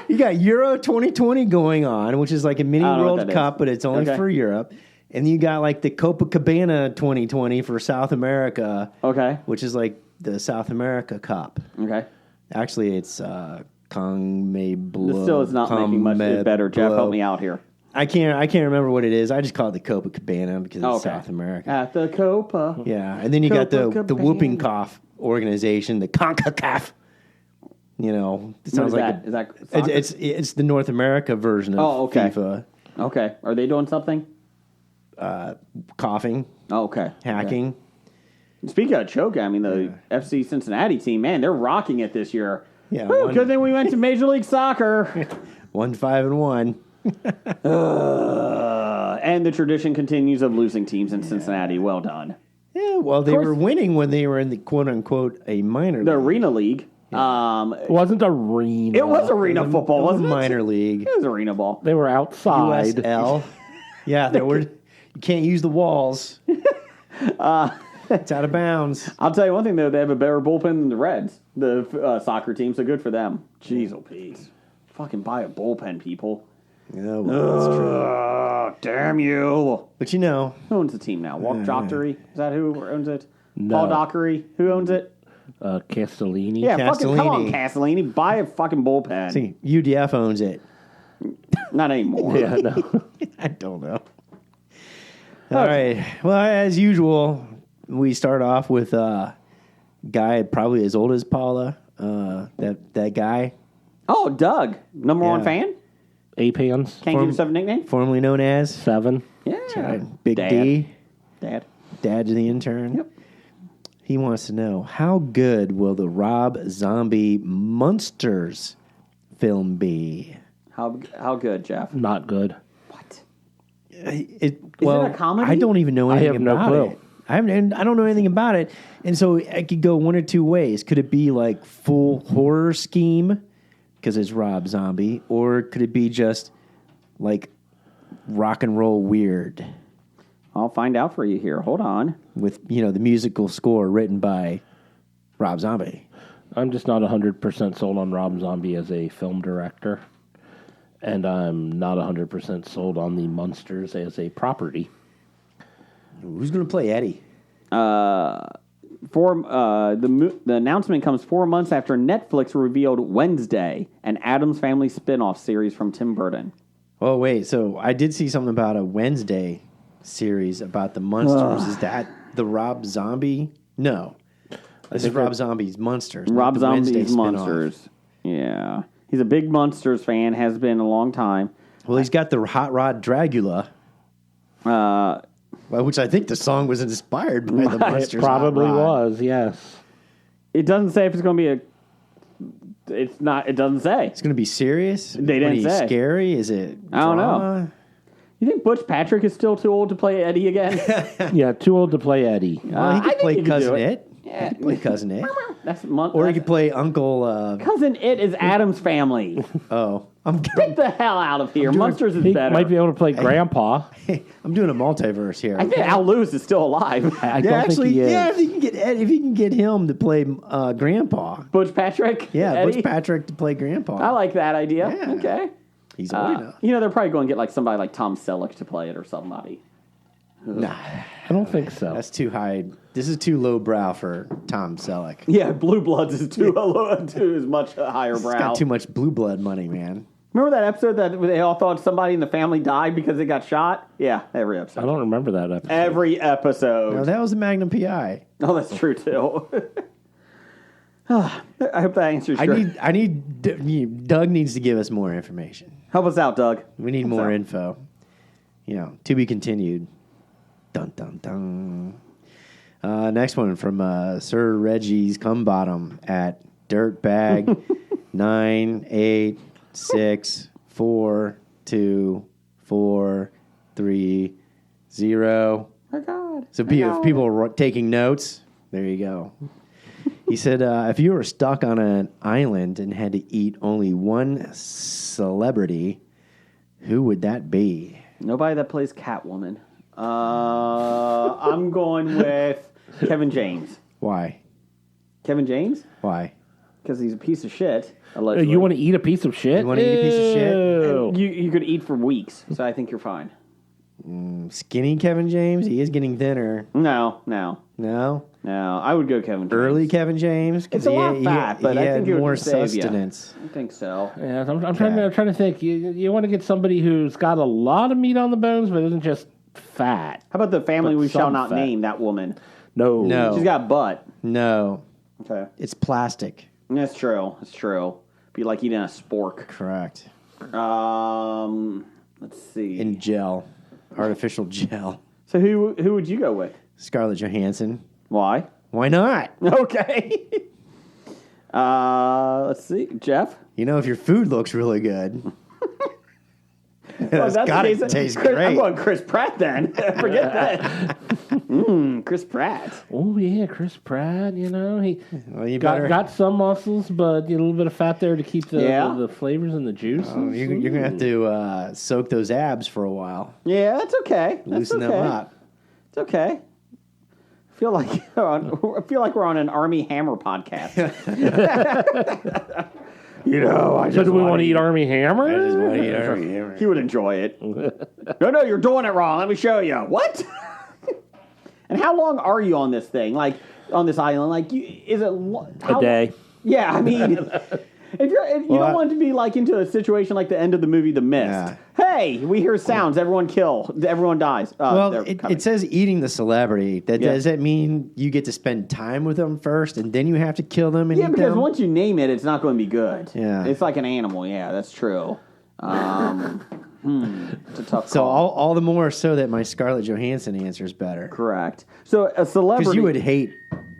You got Euro 2020 going on, which is like a mini I don't know what World that Cup, is. but it's only Okay. for Europe. And you got like the Copacabana 2020 for South America, Okay. which is like the South America Cup. Okay. Actually, it's CONMEBOL. This still is not making much better. Jeff, help me out here. I can't remember what it is. I just call it the Copacabana because it's Okay. South America. At the Copa. Yeah, and then you got the Copacabana. whooping cough organization, the CONCACAF. You know, it sounds What is like that? Is that soccer? it's the North America version of Oh, okay. FIFA. Okay. Are they doing something? Coughing, Oh, okay. hacking. Speaking of choking, I mean, the FC Cincinnati team, man, they're rocking it this year. Yeah, Woo, one- good thing we went to Major League Soccer. 1-5-1. And the tradition continues of losing teams in Cincinnati. Well done. Yeah, well, they course- were winning when they were in the quote-unquote a minor The league. Arena League. It wasn't arena. It was arena football, wasn't it? minor league. It was arena ball. They were outside. USL. Yeah, there were. You can't use the walls. It's out of bounds. I'll tell you one thing, though. They have a better bullpen than the Reds, the soccer team, so good for them. Jeez, oh, Pete. Fucking buy a bullpen, people. Yeah, well, that's true. Damn you. But you know, Who owns the team now? Walk Dockery? Is that who owns it? No. Paul Dockery? Who owns it? Castellini. Yeah, fucking come on, Castellini. Castellini. Buy a fucking bullpen. see, UDF owns it. Not anymore. Yeah, no. I don't know. All right. Well, as usual, we start off with a guy probably as old as Paula. That guy, Oh, Doug. Number one Yeah. fan? A-Pans. Can't give yourself a nickname? formerly known as 7. Yeah. Big Dad. D, Dad. Dad to the intern. Yep. He wants to know, how good will the Rob Zombie Munsters film be? How good, Jeff? Not good. What? It a comedy? I don't even know I anything have no about clue. it. I don't know anything about it, and so I could go one or two ways. Could it be like full horror scheme because it's Rob Zombie, or could it be just like rock and roll weird I'll find out for you here. Hold on. with the musical score written by Rob Zombie? I'm just not 100% sold on Rob Zombie as a film director. And I'm not 100% sold on the Munsters as a property. Who's going to play Eddie? The announcement comes 4 months after Netflix revealed Wednesday, an Addams Family spin-off series from Tim Burton. Oh wait, so I did see something about a Wednesday series about the Munsters. Is that the Rob Zombie? No, this is Rob Zombie's Munsters. not Rob the Wednesday Zombie's spin-off. Monsters. Yeah. He's a big Monsters fan, has been a long time. Well, he's got the Hot Rod Dragula, which I think the song was inspired by the It Munsters. probably Hot Rod. was, yes. It doesn't say if it's going to be a... It's not... It doesn't say. It's going to be serious. They didn't say. Scary? Is it? I don't know. drama? You think Butch Patrick is still too old to play Eddie again? Yeah, too old to play Eddie. Well, I he could think play he could do Cousin it. It. Yeah. He could play Cousin It. That's Or he could play Uncle. Cousin It is Addams Family. I'm Get the hell out of here. Monsters is He better. might be able to play Grandpa. doing a multiverse here. I think Al Lewis is still alive. I don't think he is. yeah. If you can get him to play Grandpa, Butch Patrick? yeah, Eddie? Butch Patrick to play Grandpa. I like that idea. Yeah. Okay. He's old enough. They're probably going to get like somebody like Tom Selleck to play it or somebody. Nah, I don't think so. that's too high. This is too low brow for Tom Selleck. Yeah, Blue Bloods is too much higher He's brow. got too much blue blood money, man. Remember that episode that they all thought somebody in the family died because they got shot? Yeah, every I episode. don't remember that episode. Every episode. No, that was the Magnum PI. Oh, that's true too. I hope that answers your. I need. Doug needs to give us more information. Help us out, Doug. We need more info. To be continued. Dun dun dun. Next one from Sir Reggie's Cum Bottom at Dirtbag 986424330. Oh God. So if people are taking notes, there you go. He said, if you were stuck on an island and had to eat only one celebrity, who would that be? Nobody that plays Catwoman. I'm going with Kevin James. Why? Kevin James? Why? Because he's a piece of shit. Allegedly. You want to eat a piece of shit? You wanna eat a piece of shit? Ew. You could eat for weeks, so I think you're fine. Skinny Kevin James? He is getting thinner. No. No? I would go Kevin James. Early Kevin James? 'Cause It's a lot fat, but he I had think it would more save you. sustenance. I think so. Yeah, I'm trying to think. You want to get somebody who's got a lot of meat on the bones, but isn't just fat. How about the family But we shall some not fat. name, that woman? No. She's got butt. No. Okay. It's plastic. That's true. It's true. Be like eating a spork. Correct. Let's see. In gel. Artificial gel. So who would you go with? Scarlett Johansson. Why? Why not? Okay. Let's see. Jeff? If your food looks really good. Well, that's gotta the case, taste I'm great. going Chris Pratt then. Forget that. Chris Pratt. Oh yeah, Chris Pratt. You know he Well, you better. got some muscles, but a little bit of fat there to keep the flavors and the juices. You're gonna have to soak those abs for a while. Yeah, that's okay. That's Loosen okay. them up. It's okay. I feel like we're on an Army Hammer podcast. So do we want to eat Army Hammer? I just want to eat Army Hammer. He would enjoy it. No, you're doing it wrong. Let me show you. What? And how long are you on this thing? Like on this island? Like, is it A day. Yeah, I mean, if you don't want to be like into a situation like the end of the movie The Mist. Yeah. Hey, we hear sounds. Everyone dies. Well, They're coming. it says eating the celebrity. Yeah. Does that mean you get to spend time with them first, and then you have to kill them and Yeah, eat because them? once you name it, it's not going to be good. Yeah. It's like an animal. Yeah, that's true. It's a tough So call. all the more so that my Scarlett Johansson answer is better. Correct. So a celebrity. Because you would hate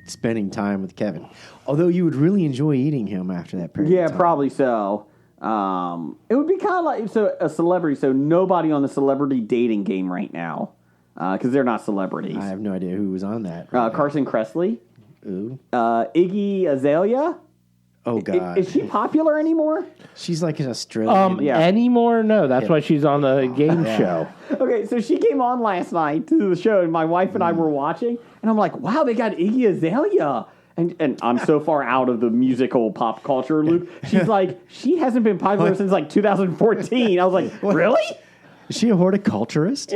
spending time with Kevin. Although you would really enjoy eating him after that period Yeah, of time. probably so. It would be kind of like a celebrity. So nobody on the celebrity dating game right now because they're not celebrities. I have no idea who was on that. Carson Kressley, Ooh. Iggy Azalea. Oh, God. Is she popular anymore? She's like an Australian. Yeah. Anymore? No, that's why she's on the game show. Okay, so she came on last night to the show, and my wife and I were watching, and I'm like, wow, they got Iggy Azalea. And I'm so far out of the musical pop culture loop. She's like, she hasn't been popular since like 2014. I was like, really? Is she a horticulturist?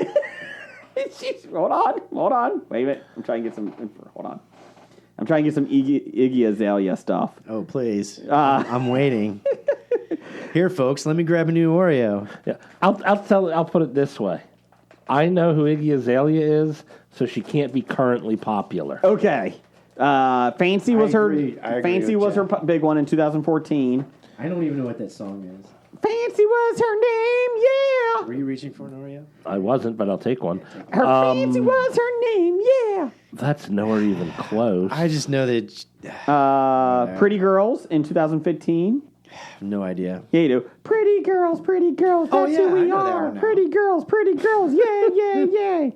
Hold on. Wait a minute. I'm trying to get some. Hold on. I'm trying to get some Iggy Azalea stuff. Oh, please. I'm waiting. Here, folks, let me grab a new Oreo. Yeah, I'll put it this way. I know who Iggy Azalea is, so she can't be currently popular. Okay. Fancy was her. agree. I agree Fancy with was her big one in 2014. I don't even know what that song is. Fancy was her name, yeah. Were you reaching for an Oreo? I wasn't, but I'll take one. Her fancy was her name, yeah. That's nowhere even close. I just know that. Pretty Girls in 2015. I have no idea. Yeah, you do. Pretty girls, that's Oh, yeah, who I we know that are. one now. Pretty girls, yeah.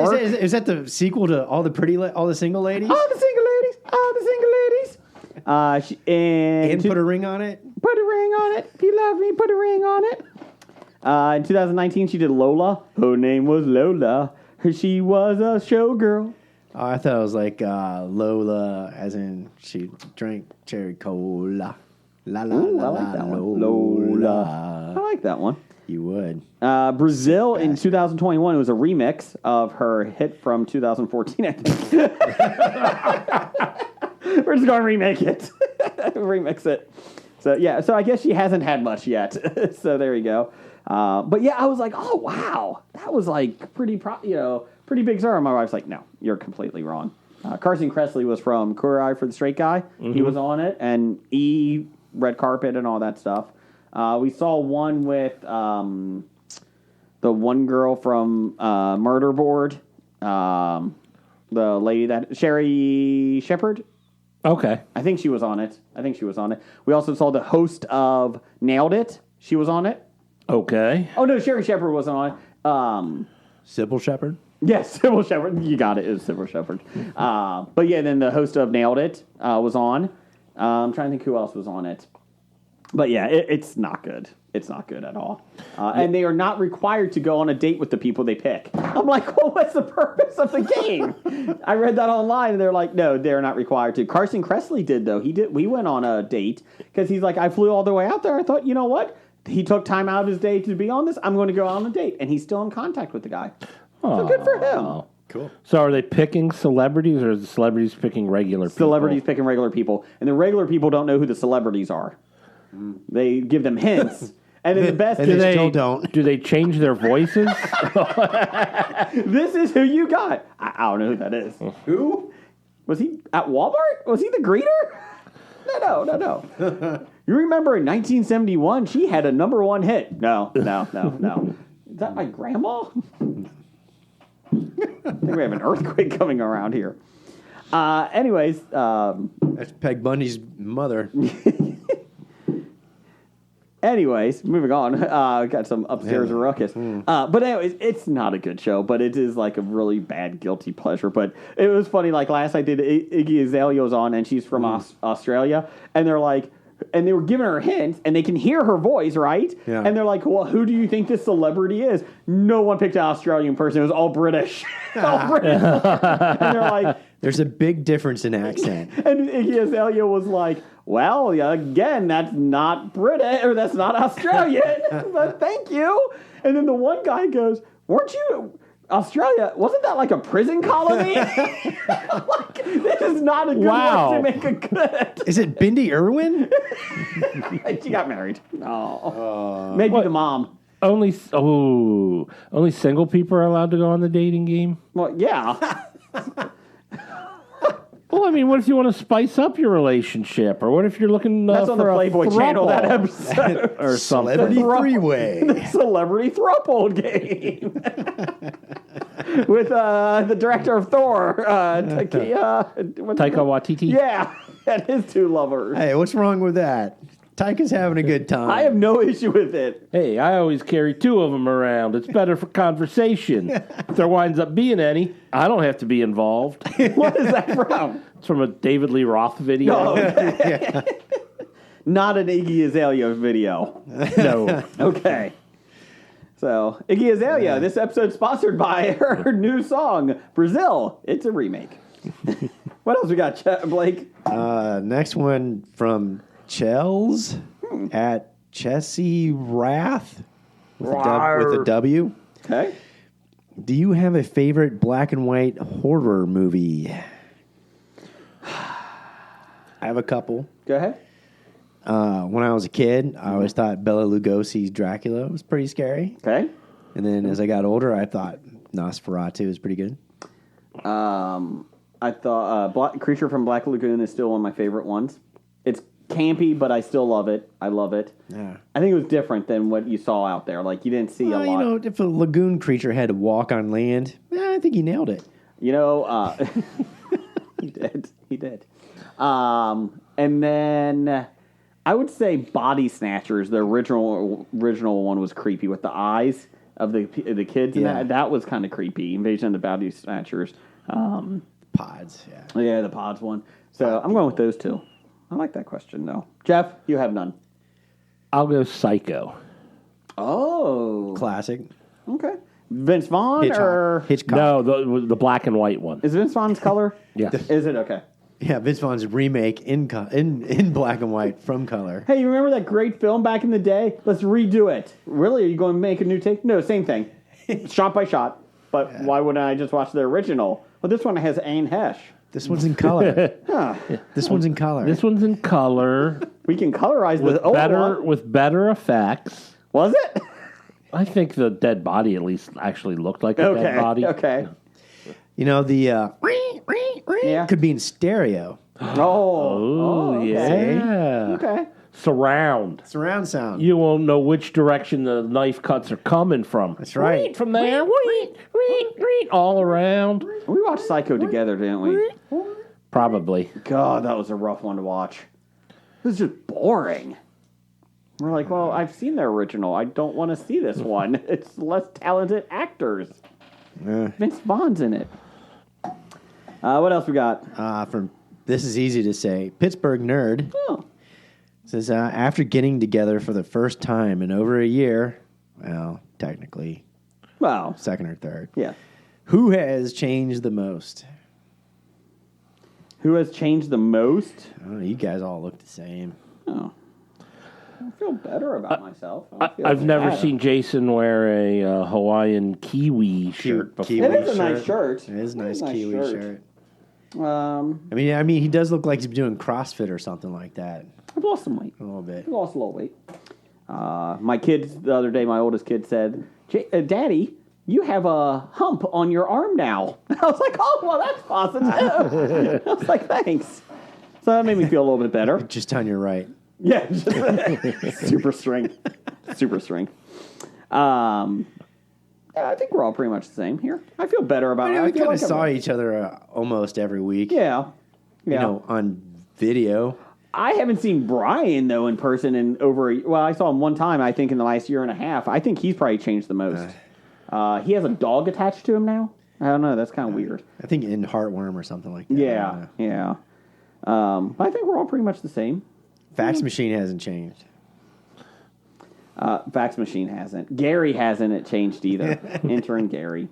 Work. Is that the sequel to all the single ladies? All the single ladies. And put a ring on it. Put a ring on it. If you love me, put a ring on it. In 2019, she did Lola. Her name was Lola. She was a showgirl. Oh, I thought it was like Lola, as in she drank cherry cola. La la Ooh, la I like that one. Lola. I like that one. You would. Brazil in 2021 was a remix of her hit from 2014. I think. We're just going to remake it. Remix it. So, yeah. So, I guess she hasn't had much yet. So, there you go. But, yeah, I was like, oh, wow. That was, like, pretty big star. My wife's like, no, you're completely wrong. Carson Kressley was from Queer Eye for the Straight Guy. Mm-hmm. He was on it. And Red Carpet and all that stuff. We saw one with the one girl from Murder Board. The lady that... Sherry Shepherd? Okay. I think she was on it. We also saw the host of Nailed It. She was on it. Okay. Oh, no, Sherry Shepherd wasn't on it. Sybil Shepherd? Yes, Sybil Shepherd. You got it. It was Sybil Shepherd. But yeah, then the host of Nailed It was on. I'm trying to think who else was on it. But yeah, it's not good. It's not good at all. And they are not required to go on a date with the people they pick. I'm like, well, what's the purpose of the game? I read that online, and they're like, no, they're not required to. Carson Kressley did, though. We went on a date because he's like, I flew all the way out there. I thought, you know what? He took time out of his day to be on this. I'm going to go on a date. And he's still in contact with the guy. So good for him. Cool. So are they picking celebrities, or are the celebrities picking regular people? Celebrities picking regular people. And the regular people don't know who the celebrities are. They give them hints. And then the best And they still don't. Do they change their voices? this is who you got. I don't know who that is. Who? Was he at Walmart? Was he the greeter? No. You remember in 1971, she had a #1 hit. No. Is that my grandma? I think we have an earthquake coming around here. Anyways, That's Peg Bundy's mother. Anyways, moving on. Got some upstairs ruckus. But anyways, it's not a good show, but it is like a really bad guilty pleasure. But it was funny. Like last night, Iggy Azalea was on, and she's from Australia, and they're like, and they were giving her hints, and they can hear her voice, right? Yeah. And they're like, well, who do you think this celebrity is? No one picked an Australian person. It was all British. All British. And they're like, There's a big difference in accent. and Iggy Azalea was like, well, yeah, again, that's not British, or that's not Australian, but thank you. And then the one guy goes, weren't you, Australia, wasn't that like a prison colony? Like, this is not a good Wow. one to make a good. Is it Bindi Irwin? She got married. Oh. Maybe the mom. Only single people are allowed to go on the dating game. Well, yeah. Well, I mean, what if you want to spice up your relationship, or what if you're looking That's on the for a Playboy channel, that throuple episode. or something? Celebrity three-way. Celebrity throuple game. With the director of Thor, Taika Waititi. Yeah, and his two lovers. Hey, what's wrong with that? Taika's having a good time. I have no issue with it. Hey, I always carry two of them around. It's better for conversation. If there winds up being any, I don't have to be involved. What is that from? It's from a David Lee Roth video. Oh, okay. Not an Iggy Azalea video. No. Okay. So, Iggy Azalea, this episode sponsored by her new song, Brazil. It's a remake. What else we got, Blake? Next one from Chels at Chessie Wrath with a W. Okay. Do you have a favorite black and white horror movie? I have a couple. Go ahead. When I was a kid, I always thought Bela Lugosi's Dracula was pretty scary. Okay. And then as I got older, I thought Nosferatu was pretty good. I thought Creature from Black Lagoon is still one of my favorite ones. It's campy, but I still love it. I love it. Yeah. I think it was different than what you saw out there. Like, you didn't see a lot. You know, if a lagoon creature had to walk on land, I think he nailed it. You know, he did. He did. And then I would say Body Snatchers. The original one was creepy with the eyes of the kids. Yeah. And that was kind of creepy. Invasion of the Body Snatchers. Pods, yeah. Yeah, the Pods one. So I'm going with those two. I like that question, though. Jeff, you have none. I'll go Psycho. Oh. Classic. Okay. Vince Vaughn or... Hitchcock. No, the black and white one. Is Vince Vaughn's color? Yes. Is it? Okay. Yeah, Vince Vaughn's remake in black and white from color. Hey, you remember that great film back in the day? Let's redo it. Really? Are you going to make a new take? No, same thing. Shot by shot. But why wouldn't I just watch the original? Well, this one has Anne Hesh. This one's in color. Huh. This one's in color. This one's in color We can colorize the old one. with better effects. Was it? I think the dead body at least actually looked like a Okay. dead body. Okay. You know, the Yeah. could be in stereo. Oh, okay. yeah. Okay. Surround. Surround sound. You won't know which direction the knife cuts are coming from. That's right. Reet from there, reet, all around. We watched Psycho together, didn't we? Probably. God, that was a rough one to watch. It was just boring. We're like, well, I've seen the original. I don't want to see this one. It's less talented actors. Vince Vaughn's in it. What else we got? From This Is Easy to Say, Pittsburgh Nerd Oh, says, after getting together for the first time in over a year, well, technically well, second or third, yeah. who has changed the most? Who has changed the most? I don't know, you guys all look the same. Oh, I feel better about myself. I don't feel I've never bad. seen Jason wear a Hawaiian kiwi shirt before. Kiwi It is a nice shirt. It is a nice kiwi shirt. I mean, he does look like he's doing CrossFit or something like that. I've lost some weight. A little bit. I lost a little weight. My kids, the other day, my oldest kid said, Daddy, you have a hump on your arm now. I was like, oh, well, that's positive. I was like, thanks. So that made me feel a little bit better. Just on your right. Yeah, just super strength. Super strength. Yeah, I think we're all pretty much the same here. I feel better about it. We I feel kind of like saw each other almost every week. Yeah. You know, on video. I haven't seen Brian, though, in person in I saw him one time, I think, in the last year and a half. I think he's probably changed the most. He has a dog attached to him now. I don't know. That's kind of weird. I think in Heartworm or something like that. Yeah. But I think we're all pretty much the same. Fax machine hasn't changed. Fax machine hasn't. Gary hasn't changed either. Intern Gary.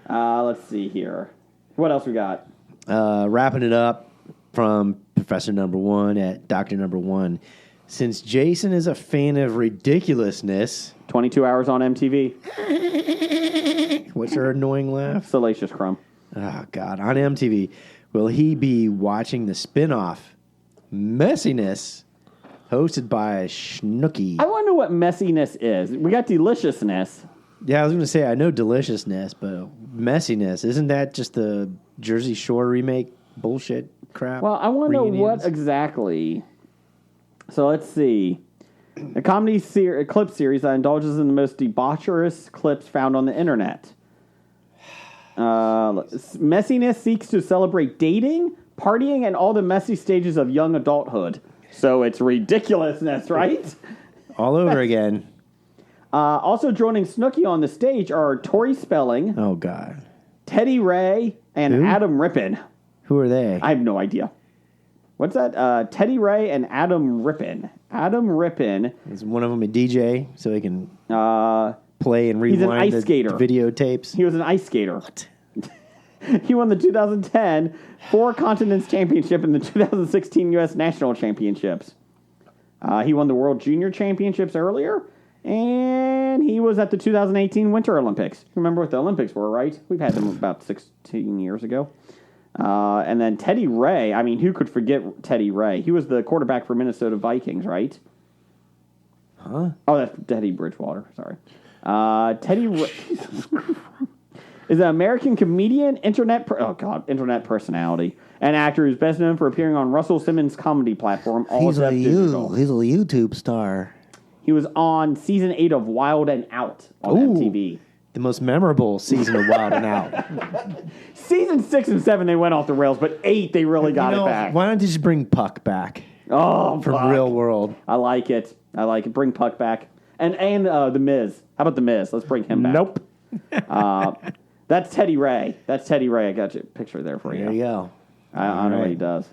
Let's see here. What else we got? Wrapping it up from Professor Number One at Dr. Number One. Since Jason is a fan of ridiculousness. 22 hours on MTV. What's her annoying laugh? Salacious Crumb. Oh, God. On MTV, will he be watching the spin-off Messiness, hosted by Snooki? I want to know what messiness is. We got deliciousness. Yeah, I was going to say, I know deliciousness, but Messiness, isn't that just the Jersey Shore remake bullshit crap? Well, I want to know Reunions? what exactly. So let's see. A comedy clip series that indulges in the most debaucherous clips found on the internet. Messiness seeks to celebrate dating, partying, and all the messy stages of young adulthood. So it's ridiculousness, right? All over again. Also joining Snooki on the stage are Tori Spelling, Oh, God. Teddy Ray, and Who? Adam Rippon. Who are they? I have no idea. What's that? Teddy Ray and Adam Rippon. Adam Rippon. Is one of them a DJ so he can Uh, play and He's an rewind ice the skater. videotapes? he was an ice skater. He won the 2010 Four Continents Championship and the 2016 U.S. National Championships. He won the World Junior Championships earlier, and he was at the 2018 Winter Olympics. Remember what the Olympics were, right? We've had them about 16 years ago. And then Teddy Ray. I mean, who could forget Teddy Ray? He was the quarterback for Minnesota Vikings, right? Huh? Oh, that's Teddy Bridgewater. Sorry. Teddy Ray is an American comedian, internet personality, and actor who's best known for appearing on Russell Simmons' comedy platform, All Except Digital. He's a YouTube star. He was on season 8 of Wild and Out on MTV. The most memorable season of Wild and Out. Season 6 and 7, they went off the rails, but 8, they really got it back. Why don't you just bring Puck back Oh, from fuck. Real World? I like it. Bring Puck back. And The Miz. How about The Miz? Let's bring him back. Nope. That's Teddy Ray. I got your picture there for you. There you go. I don't know what he does.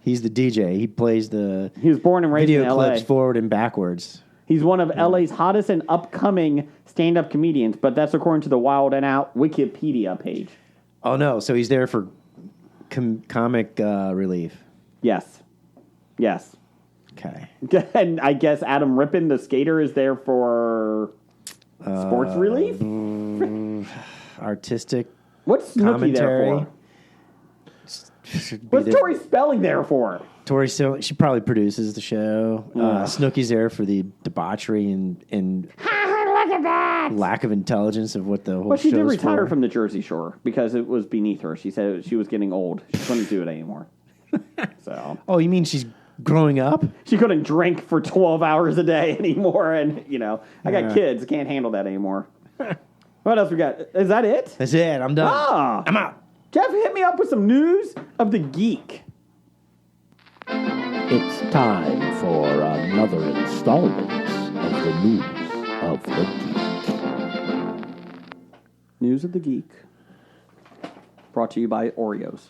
He's the DJ. He plays the He was born and raised in video L.A. clips forward and backwards. He's one of LA's hottest and upcoming stand-up comedians, but that's according to the Wild and Out Wikipedia page. Oh, no. So he's there for comic relief. Yes. Okay. And I guess Adam Rippon, the skater, is there for sports relief? Artistic What's Snooki there commentary. for? What's Tori Spelling there for? Tori, she probably produces the show. Snooki's there for the debauchery and lack of intelligence of what the whole Well, she did show's retire for. from the Jersey Shore because it was beneath her. She said she was getting old. She couldn't do it anymore. So Oh, you mean she's growing up? she couldn't drink for 12 hours a day anymore. And, I got kids. Can't handle that anymore. What else we got? Is that it? That's it. I'm done. Ah. I'm out. Jeff, hit me up with some news of the geek. It's time for another installment of the News of the Geek. News of the geek. Brought to you by Oreos.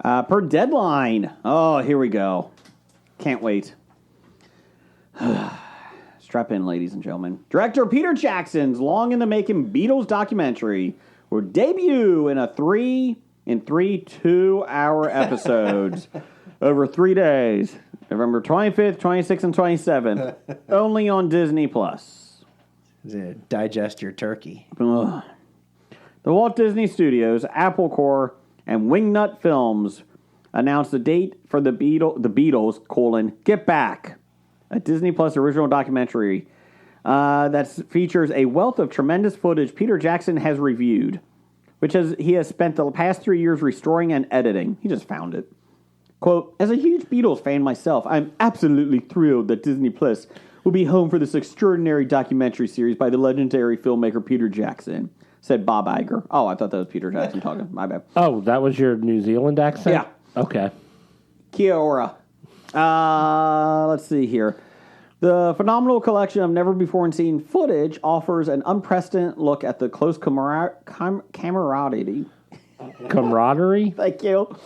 Per Deadline. Oh, here we go. Can't wait. Strap in, ladies and gentlemen. Director Peter Jackson's long in the making Beatles documentary will debut in three 2-hour episodes over 3 days. November 25th, 26th, and 27th. Only on Disney Plus. Digest your turkey. Ugh. The Walt Disney Studios, Apple Corps, and Wingnut Films announced the date for the Beatles, Get Back, a Disney Plus original documentary that features a wealth of tremendous footage Peter Jackson has reviewed, which he has spent the past 3 years restoring and editing. He just found it. Quote, as a huge Beatles fan myself, I'm absolutely thrilled that Disney Plus will be home for this extraordinary documentary series by the legendary filmmaker Peter Jackson, said Bob Iger. Oh, I thought that was Peter Jackson talking. My bad. Oh, that was your New Zealand accent? Yeah. Okay. Kia ora. Let's see here. The phenomenal collection of never-before-seen footage offers an unprecedented look at the close camaraderie. Camaraderie? Thank you.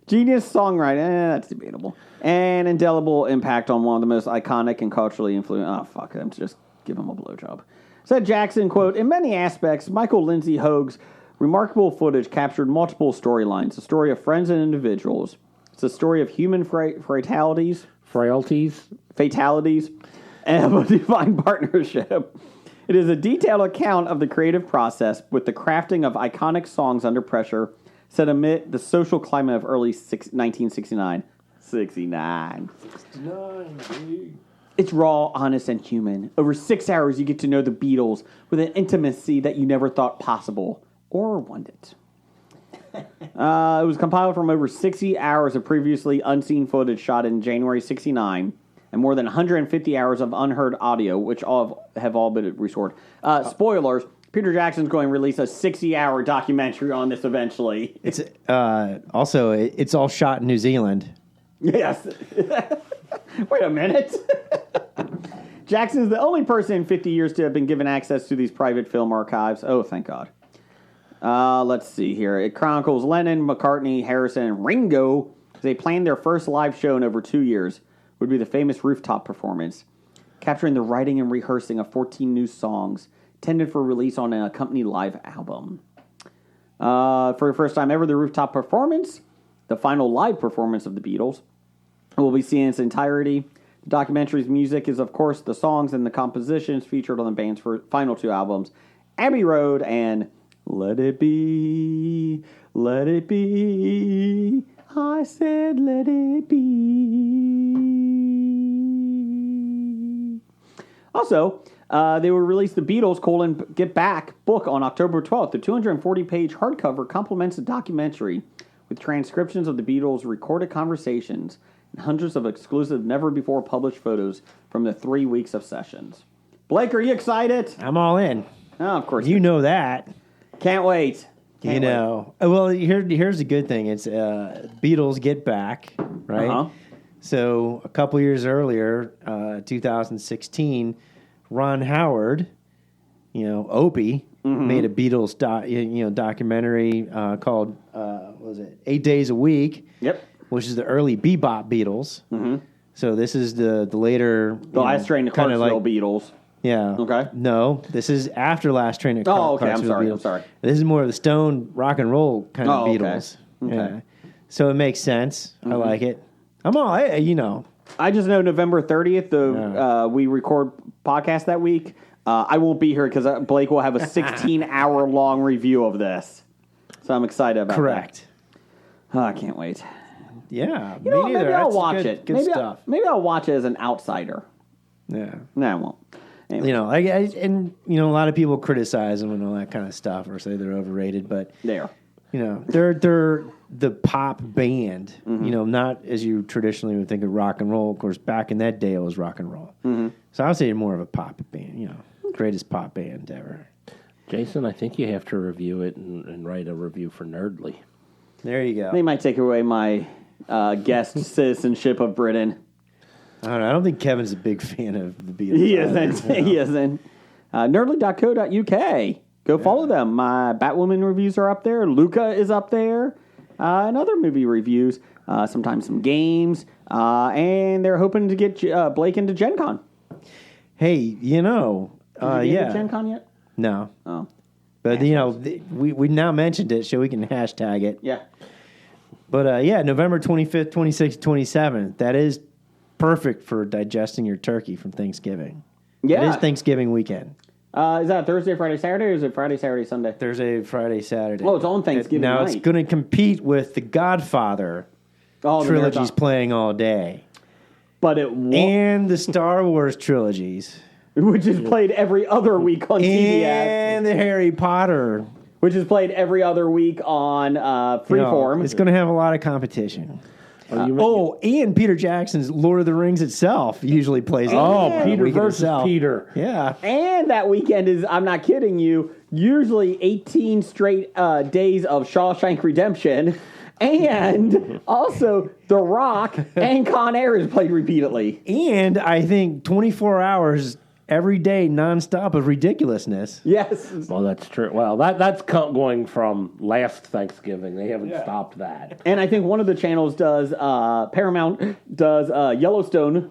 Genius songwriting. That's debatable. And indelible impact on one of the most iconic and culturally influential. Oh, fuck. I'm just give him a blowjob. Said Jackson, quote, in many aspects, Michael Lindsay Hoag's remarkable footage captured multiple storylines. The story of friends and individuals. It's a story of human fatalities, and a divine partnership. It is a detailed account of the creative process with the crafting of iconic songs under pressure set amid the social climate of early 1969. 69. It's raw, honest, and human. Over 6 hours, you get to know the Beatles with an intimacy that you never thought possible or wanted. It was compiled from over 60 hours of previously unseen footage shot in January 69 and more than 150 hours of unheard audio, which have all been restored. Spoilers, Peter Jackson's going to release a 60-hour documentary on this eventually. It's also it's all shot in New Zealand. Yes. Wait a minute. Jackson is the only person in 50 years to have been given access to these private film archives. Oh, thank God. Let's see here. It chronicles Lennon, McCartney, Harrison, and Ringo as they planned their first live show in over 2 years. Would be the famous rooftop performance, capturing the writing and rehearsing of 14 new songs intended for release on an accompanied live album. For the first time ever, the rooftop performance, the final live performance of the Beatles, will be seen in its entirety. The documentary's music is, of course, the songs and the compositions featured on the band's final two albums, Abbey Road and Let It Be, Let It Be. I said, let it be. Also, they will release the Beatles: Get Back book on October 12th. The 240-page hardcover complements the documentary with transcriptions of the Beatles' recorded conversations and hundreds of exclusive, never-before-published photos from the 3 weeks of sessions. Blake, are you excited? I'm all in. Oh, of course. You know that. Can't wait. You know. Well, here's the good thing. It's Beatles Get Back, right? Uh-huh. So a couple years earlier, 2016, Ron Howard, Opie, made a Beatles documentary called what was it 8 Days a Week? Yep. Which is the early bebop Beatles. Mm-hmm. So this is the later Last Train to Clarksville Beatles. Yeah. Okay. No, this is after Last Train to Oh, okay. Clarksville I'm sorry. This is more of the Stone rock and roll kind of okay. Beatles. Okay. Yeah. So it makes sense. I like it. I'm all, I just know November 30th, we record podcast that week. I won't be here because Blake will have a 16-hour long review of this. So I'm excited about Correct. that. I can't wait. Yeah. You know what, maybe I'll That's watch good, it. Good stuff. Maybe I'll watch it as an outsider. Yeah. No, I won't. Anyway. A lot of people criticize them and all that kind of stuff or say they're overrated, but There. they're the pop band, not as you traditionally would think of rock and roll. Of course, back in that day, it was rock and roll. Mm-hmm. So I would say more of a pop band, greatest pop band ever. Jason, I think you have to review it and write a review for Nerdly. There you go. They might take away my guest citizenship of Britain. I don't know. I don't think Kevin's a big fan of the Beatles. He isn't. He isn't. Nerdly.co.uk. Go follow them. My Batwoman reviews are up there. Luca is up there. And other movie reviews. Sometimes some games. And they're hoping to get Blake into Gen Con. Hey, Did you get into Gen Con yet? No. Oh. But, we now mentioned it, so we can hashtag it. Yeah. But, November 25th, 26th, 27th. That is perfect for digesting your turkey from Thanksgiving. Yeah. It is Thanksgiving weekend. Is that Thursday, Friday, Saturday, or is it Friday, Saturday, Sunday? Thursday, Friday, Saturday. Oh, it's on Thanksgiving Now night. it's going to compete with the Godfather Oh, the trilogies marathon. playing all day. But it won't. And the Star Wars trilogies. Which is played every other week on CBS. And the Harry Potter. Which is played every other week on Freeform. It's going to have a lot of competition. And Peter Jackson's Lord of the Rings itself usually plays. Peter versus Peter. Yeah. And that weekend is, I'm not kidding you, usually 18 straight days of Shawshank Redemption. And also, The Rock and Con Air is played repeatedly. And I think 24 hours every day, nonstop of ridiculousness. Yes. Well, that's true. Well, that's going from last Thanksgiving. They haven't stopped that. And I think one of the channels does, Paramount does Yellowstone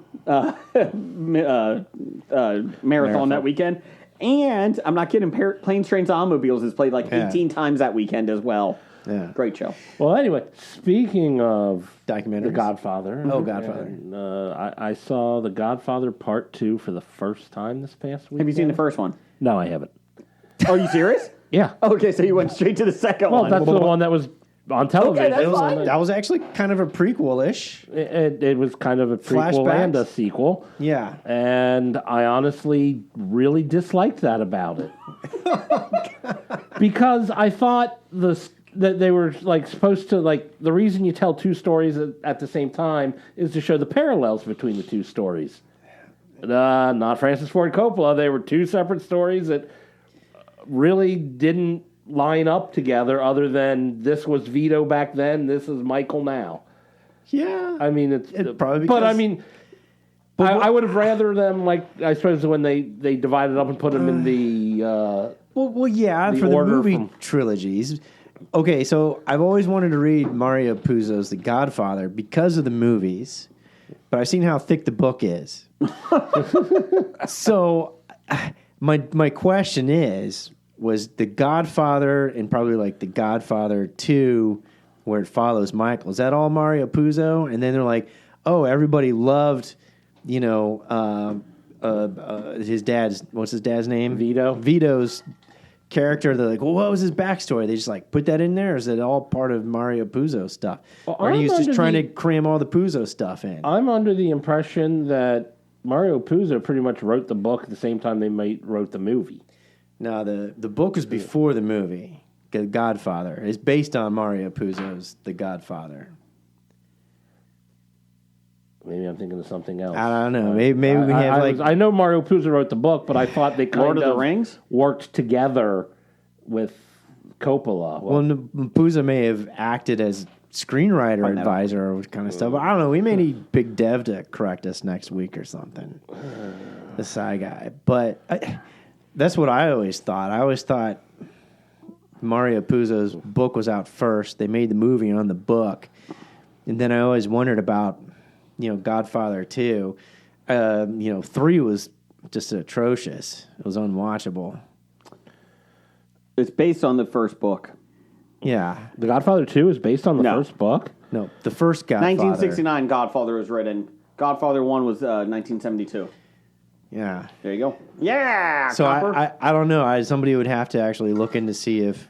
marathon that weekend. And I'm not kidding, Planes, Trains, and Automobiles is played like 18 times that weekend as well. Yeah. Great show. Well, anyway, speaking of Documentaries? The Godfather. Oh, Godfather. And, I saw The Godfather Part 2 for the first time this past week. Have you seen the first one? No, I haven't. Are you serious? Yeah. Okay, so you went straight to the second Well, one. that's the one that was on television. that's fine. That was actually kind of a prequel-ish. It was kind of a prequel Flashbacks? and a sequel. Yeah. And I honestly really disliked that about it. Because I thought that they were like supposed to, like, the reason you tell two stories at the same time is to show the parallels between the two stories. Not Francis Ford Coppola. They were two separate stories that really didn't line up together, other than this was Vito back then, this is Michael now. Yeah. I mean, it's probably but I because- mean, I would have rather them, like, I suppose when they divided up and put them in the Well, yeah, the for the order movie from- trilogies. Okay, so I've always wanted to read Mario Puzo's The Godfather because of the movies, but I've seen how thick the book is. So my question was The Godfather and probably like The Godfather 2, where it follows Michael, is that all Mario Puzo? And then they're like, oh, everybody loved, his dad's, what's his dad's name? Vito. Vito's character. They're like, well, what was his backstory? They just like put that in there, or is it all part of Mario Puzo stuff? Well, or he was I'm just under trying the- to cram all the Puzo stuff in? I'm under the impression that Mario Puzo pretty much wrote the book at the same time they wrote the movie. No, the book was before the movie. The Godfather is based on Mario Puzo's The Godfather. Maybe I'm thinking of something else. I don't know. Maybe we have I know Mario Puzo wrote the book, but I thought they kind Lord of the Rings? worked together with Coppola. Well, Puzo may have acted as screenwriter advisor or kind of stuff. But I don't know. We may need Big Dev to correct us next week or something. The Psy guy. But that's what I always thought. I always thought Mario Puzo's book was out first. They made the movie on the book. And then I always wondered about, Godfather 2. 3 was just atrocious. It was unwatchable. It's based on the first book. Yeah. The Godfather 2 is based on the No. first book? No, the first Godfather. 1969, Godfather was written. Godfather 1 was 1972. Yeah. There you go. Yeah, So Copper. I don't know. Somebody would have to actually look in to see if,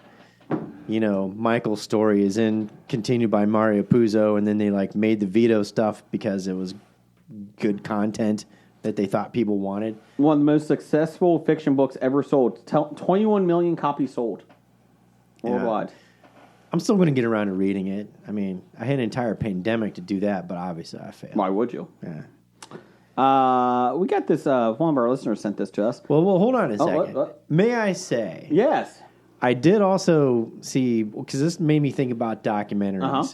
Michael's story is continued by Mario Puzo, and then they made the Vito stuff because it was good content that they thought people wanted. One of the most successful fiction books ever sold. 21 million copies sold worldwide. I'm still going to get around to reading it. I mean, I had an entire pandemic to do that, but obviously I failed. Why would you? Yeah. We got this. One of our listeners sent this to us. Well, hold on a second. what? May I say, Yes. I did also see, because this made me think about documentaries. Uh-huh.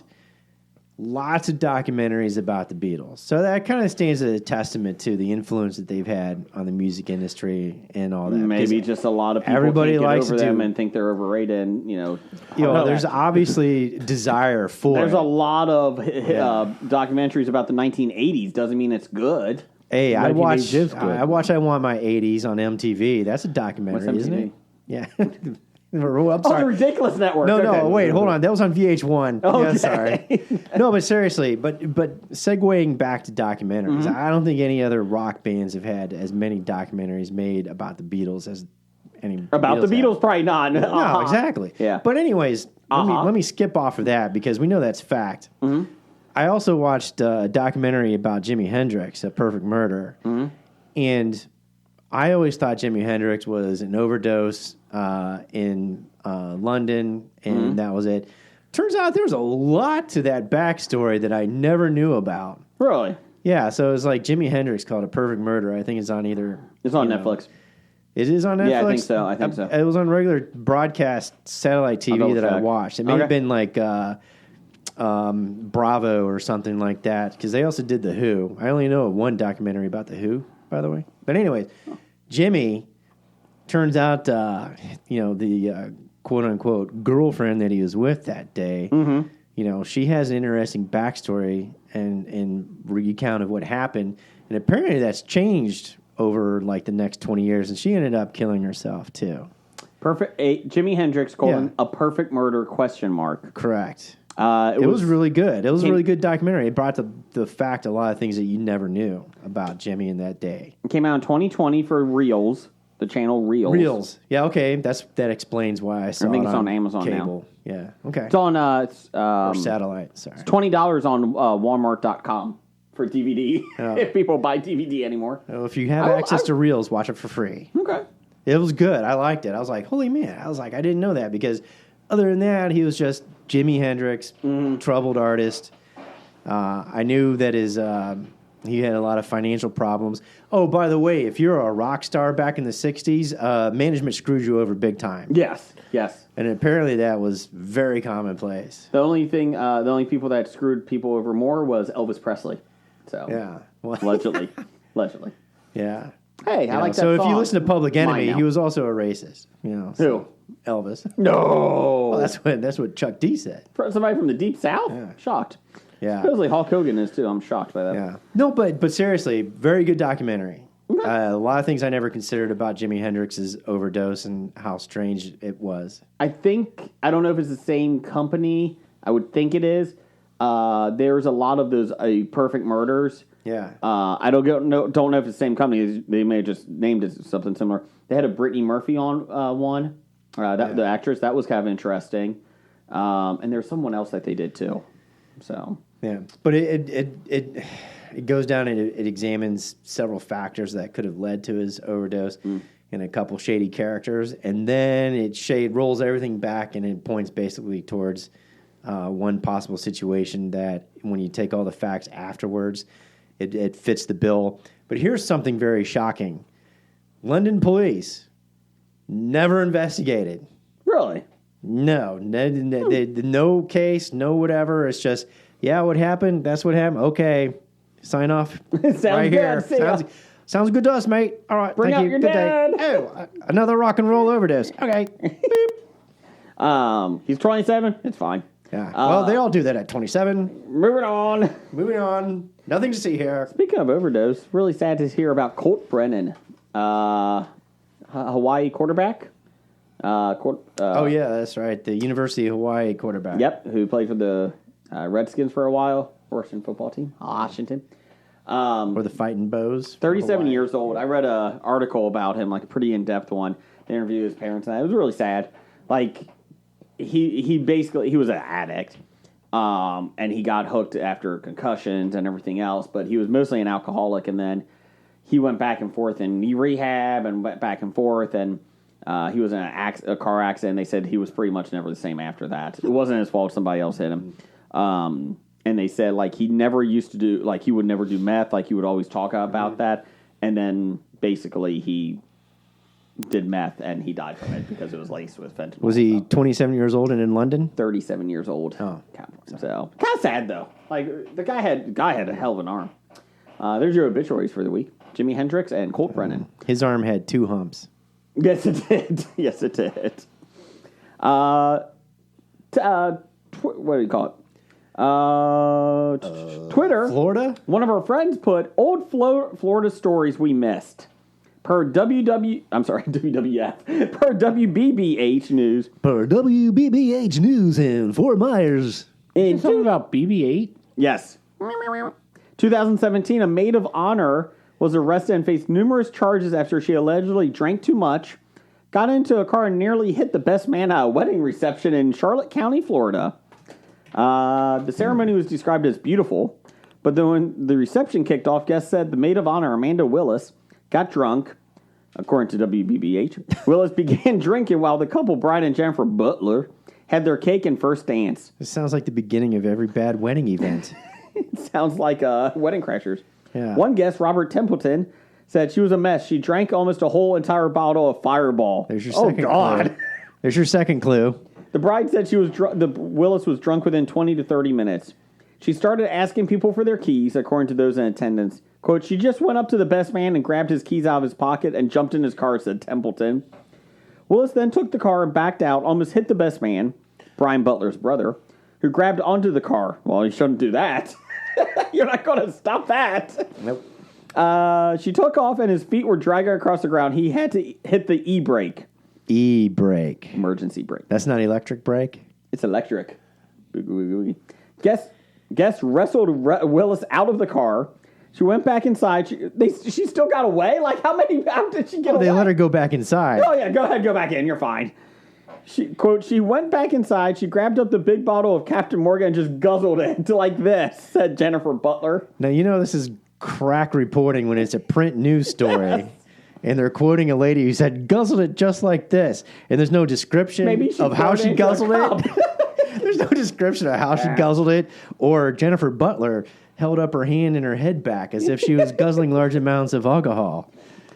Lots of documentaries about the Beatles. So that kind of stands as a testament to the influence that they've had on the music industry and all that. Maybe 'Because just a lot of people everybody can't get likes over to them do- and think they're overrated. And, there's obviously desire for there's it. a lot of documentaries about the 1980s. Doesn't mean it's good. Hey, I 1980s is good. I Want My 80s on MTV. That's a documentary, What's isn't it? MTV? Yeah. Oh, I'm Oh, sorry. the Ridiculous Network. No, Okay. wait, hold on. That was on VH1. Yeah, Okay. sorry. No, but seriously, but segueing back to documentaries, Mm-hmm. I don't think any other rock bands have had as many documentaries made about the Beatles as any About the Beatles, have. probably not. No, exactly. Yeah. But anyways, let me skip off of that because we know that's fact. Mm-hmm. I also watched a documentary about Jimi Hendrix, A Perfect Murder, Mm-hmm. and I always thought Jimi Hendrix was an overdose in London, and that was it. Turns out there's a lot to that backstory that I never knew about. Really? Yeah, so it's like Jimi Hendrix called A Perfect Murder. I think it's on either... It's on you know, Netflix. It is on Netflix? Yeah, I think so. It was on regular broadcast satellite TV double that I check. watched. It may have Okay. been like Bravo or something like that, because they also did The Who. I only know one documentary about The Who, by the way. But anyways, Jimmy turns out, the quote-unquote girlfriend that he was with that day, she has an interesting backstory and recount of what happened. And apparently that's changed over, like, the next 20 years, and she ended up killing herself, too. Perfect. Jimi Hendrix colon a perfect murder question mark. Correct. It was really good. It was a really good documentary. It brought the fact a lot of things that you never knew about Jimmy in that day. It came out in 2020 for Reels, the channel Reels. Reels. Yeah, okay. That explains why I saw it. I think it's on Amazon cable. Now. Yeah, okay. It's on or satellite, sorry. It's $20 on Walmart.com for DVD, if people buy DVD anymore. Well, if you have access to Reels, watch it for free. Okay. It was good. I liked it. I was like, holy man. I was like, I didn't know that, because other than that, he was just Jimi Hendrix, troubled artist. I knew that he had a lot of financial problems. Oh, by the way, if you're a rock star back in the 60s, management screwed you over big time. Yes. And apparently that was very commonplace. The only people that screwed people over more was Elvis Presley. So yeah. Well, allegedly. Yeah. Hey, I like that So song. if you listen to Public Enemy, Mine now. he was also a racist. Who? Elvis. No. Well, that's what Chuck D said. Somebody from the Deep South? Yeah. Shocked. Yeah. Supposedly Hulk Hogan is too. I'm shocked by that. Yeah. No, but seriously, very good documentary. A lot of things I never considered about Jimi Hendrix's overdose and how strange it was. I don't know if it's the same company. I would think it is. There's a lot of those perfect murders. Yeah. I don't know if it's the same company. They may have just named it something similar. They had a Brittany Murphy on one. The actress, that was kind of interesting. And there's someone else that they did too. So yeah, but it goes down and it examines several factors that could have led to his overdose and a couple shady characters, and then it rolls everything back and it points basically towards one possible situation that when you take all the facts afterwards, it fits the bill. But here's something very shocking: London police never investigated. really, No, no case, no whatever. It's just, what happened? That's what happened. Okay, sign off. Sounds right good. here. See ya. Sounds good to us, mate. All right, Bring thank out you. your Good dad. day. Oh, another rock and roll overdose. Okay. he's 27. It's fine. Yeah. Well, they all do that at 27. Moving on. Moving on. Nothing to see here. Speaking of overdose, really sad to hear about Colt Brennan, Hawaii quarterback. Oh yeah, that's right. The University of Hawaii quarterback. Yep, who played for the Redskins for a while, Washington football team, Washington. Or the Fighting Bows. 37 Hawaii. years old. I read an article about him, like a pretty in-depth one. They interviewed his parents, and it was really sad. Like, he was an addict, and he got hooked after concussions and everything else, but he was mostly an alcoholic, and then he went back and forth in rehab and went back and forth, and he was in a car accident. They said he was pretty much never the same after that. It wasn't his fault. Somebody else hit him. And they said, like, he never used to do, like, he would never do meth. Like, he would always talk about that. And then, basically, he did meth, and he died from it because it was laced with fentanyl. Was he 27 years old and in London? 37 years old. Oh. So, kind of sad, though. Like, the guy had a hell of an arm. There's your obituaries for the week. Jimi Hendrix and Colt Brennan. His arm had 2 humps. Yes, it did. Yes, it did. What do you call it? Twitter. Florida? One of our friends put old Florida stories we missed. Per WWF. Per WBBH News. Per WBBH News in Fort Myers. In Something about BB-8? Yes. 2017, a maid of honor was arrested and faced numerous charges after she allegedly drank too much, got into a car, and nearly hit the best man at a wedding reception in Charlotte County, Florida. The ceremony was described as beautiful, but then when the reception kicked off, guests said the maid of honor, Amanda Willis, got drunk. According to WBBH, Willis began drinking while the couple, Brian and Jennifer Butler, had their cake and first dance. This sounds like the beginning of every bad wedding event. It sounds like Wedding Crashers. Yeah. One guest, Robert Templeton, said she was a mess. She drank almost a whole entire bottle of Fireball. There's your second clue. There's your second clue. The bride said Willis was drunk within 20 to 30 minutes. She started asking people for their keys, according to those in attendance. Quote, she just went up to the best man and grabbed his keys out of his pocket and jumped in his car, said Templeton. Willis then took the car and backed out, almost hit the best man, Brian Butler's brother, who grabbed onto the car. Well, you shouldn't do that. You're not going to stop that. Nope. She took off and his feet were dragging across the ground. He had to hit the E-brake. E-brake. Emergency brake. That's not electric brake? It's electric. Guests wrestled Willis out of the car. She went back inside. She still got away? Like, how did she get away? They let her go back inside. Oh, yeah, go ahead, go back in. You're fine. She went back inside. She grabbed up the big bottle of Captain Morgan and just guzzled it like this, said Jennifer Butler. Now, you know this is crack reporting when it's a print news story. Yes. And they're quoting a lady who said, guzzled it just like this. And there's no description of how she guzzled it. There's no description of how she guzzled it. Or Jennifer Butler held up her hand and her head back as if she was guzzling large amounts of alcohol.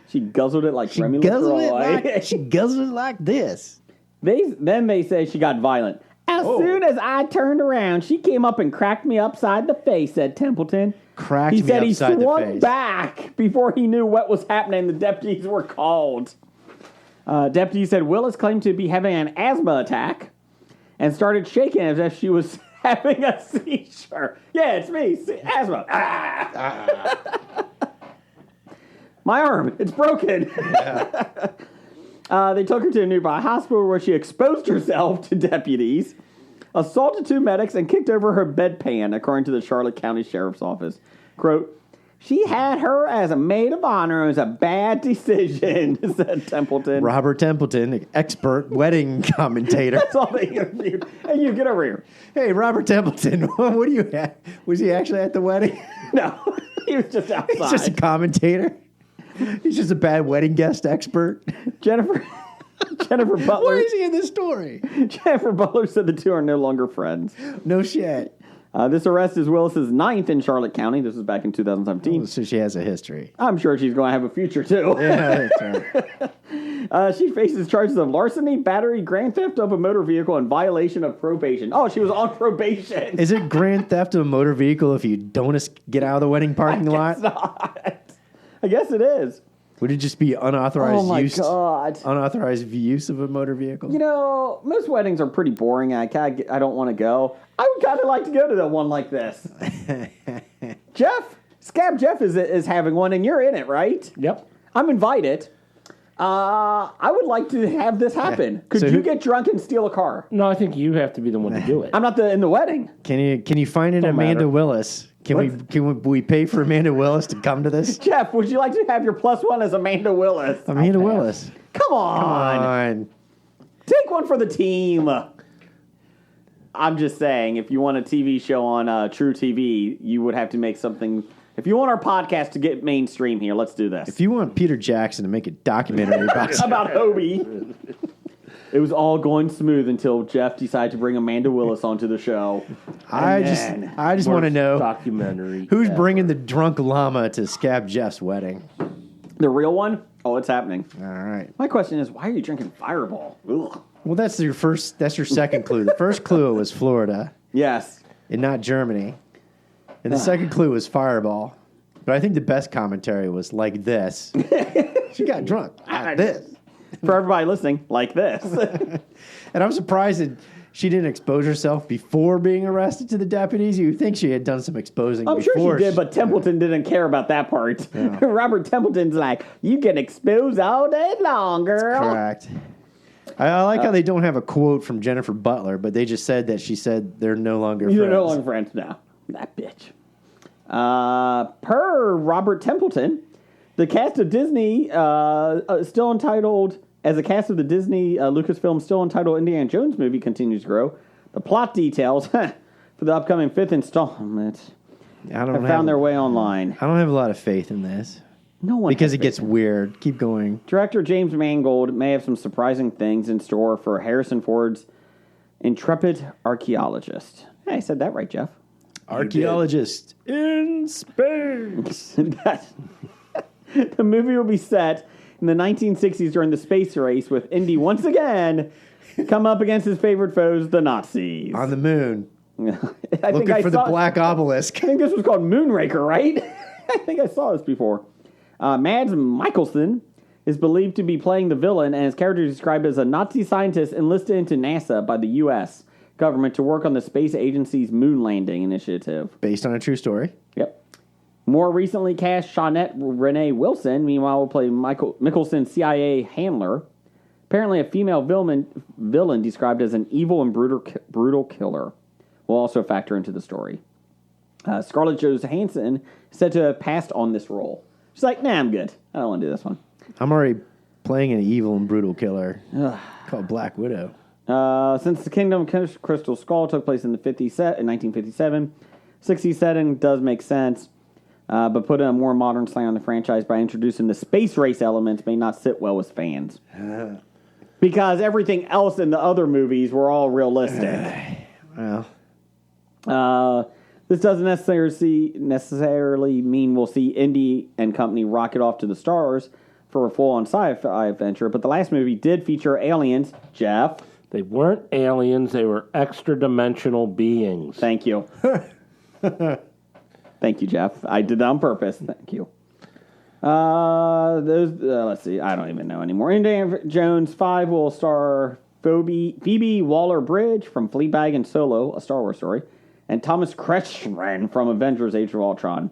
She guzzled it like Remy LaCroix. She guzzled it like this. Then they say she got violent. As soon as I turned around, she came up and cracked me upside the face, said Templeton. He said he swung back before he knew what was happening. The deputies were called. Deputies said Willis claimed to be having an asthma attack and started shaking as if she was having a seizure. Yeah, it's me. Asthma. My arm. It's broken. Yeah. They took her to a nearby hospital where she exposed herself to deputies, assaulted 2 medics, and kicked over her bedpan, according to the Charlotte County Sheriff's Office. Quote, she had her as a maid of honor. It was a bad decision, said Templeton. Robert Templeton, expert wedding commentator. That's all they interviewed. Hey, you get over here. Hey, Robert Templeton, what do you have? Was he actually at the wedding? No, he was just outside. He's just a commentator. He's just a bad wedding guest expert. Jennifer Butler. Why is he in this story? Jennifer Butler said the two are no longer friends. No shit. This arrest is Willis's 9th in Charlotte County. This was back in 2017. So she has a history. I'm sure she's going to have a future, too. Yeah, that's right. She faces charges of larceny, battery, grand theft of a motor vehicle, and violation of probation. Oh, she was on probation. Is it grand theft of a motor vehicle if you don't get out of the wedding parking lot? I guess it is. Would it just be unauthorized use? Oh, my God. Unauthorized use of a motor vehicle? You know, most weddings are pretty boring. I don't want to go. I would kind of like to go to one like this. Scab Jeff is having one, and you're in it, right? Yep. I'm invited. I would like to have this happen. Could you get drunk and steal a car? No, I think you have to be the one to do it. I'm not in the wedding. Can you find an Amanda Willis? Can we pay for Amanda Willis to come to this? Jeff, would you like to have your +1 as Amanda Willis? Amanda Willis. Come on. Take one for the team. I'm just saying, if you want a TV show on True TV, you would have to make something. If you want our podcast to get mainstream here, let's do this. If you want Peter Jackson to make a documentary about Hobie. It was all going smooth until Jeff decided to bring Amanda Willis onto the show. I just want to know documentary who's bringing the drunk llama to Scab Jeff's wedding. The real one? Oh, it's happening. All right. My question is, why are you drinking Fireball? Ugh. Well, that's your second clue. The first clue was Florida. Yes. And not Germany. And the second clue was Fireball. But I think the best commentary was like this. She got drunk like this. For everybody listening, like this. And I'm surprised that she didn't expose herself before being arrested to the deputies. You would think she had done some exposing before. I'm sure she did, but Templeton didn't care about that part. Yeah. Robert Templeton's like, you can expose all day long, girl. That's correct. I like how they don't have a quote from Jennifer Butler, but they just said that she said they're no longer friends. They're no longer friends now. That bitch. Per Robert Templeton, the cast of Disney still entitled, as the cast of the Disney Lucasfilm still entitled Indiana Jones movie continues to grow. The plot details for the upcoming 5th installment have found their way online. I don't have a lot of faith in this. No one because it gets weird. Keep going. Director James Mangold may have some surprising things in store for Harrison Ford's intrepid archaeologist. Hey, I said that right, Jeff. Archaeologist in space. The movie will be set in the 1960s during the space race, with Indy once again come up against his favorite foes, the Nazis. On the moon. I Looking for the black obelisk. I think this was called Moonraker, right? I think I saw this before. Mads Mikkelsen is believed to be playing the villain, and his character is described as a Nazi scientist enlisted into NASA by the U.S. government to work on the space agency's moon landing initiative. Based on a true story. Yep. More recently cast Shawnette Renee Wilson, meanwhile, will play Mikkelsen's CIA handler. Apparently a female villain described as an evil and brutal killer will also factor into the story. Scarlett Johansson is said to have passed on this role. She's like, nah, I'm good. I don't want to do this one. I'm already playing an evil and brutal killer called Black Widow. Since the Kingdom of Crystal Skull took place in 1957, 60s setting does make sense, but put a more modern slant on the franchise by introducing the space race elements may not sit well with fans. Because everything else in the other movies were all realistic. Well, This doesn't necessarily mean we'll see Indy and company rocket off to the stars for a full-on sci-fi adventure, but the last movie did feature aliens. Jeff? They weren't aliens. They were extra-dimensional beings. Thank you. Thank you, Jeff. I did that on purpose. Thank you. Let's see. I don't even know anymore. Indiana Jones 5 will star Phoebe Waller-Bridge from Fleabag and Solo, a Star Wars story, and Thomas Kretschmann from Avengers Age of Ultron.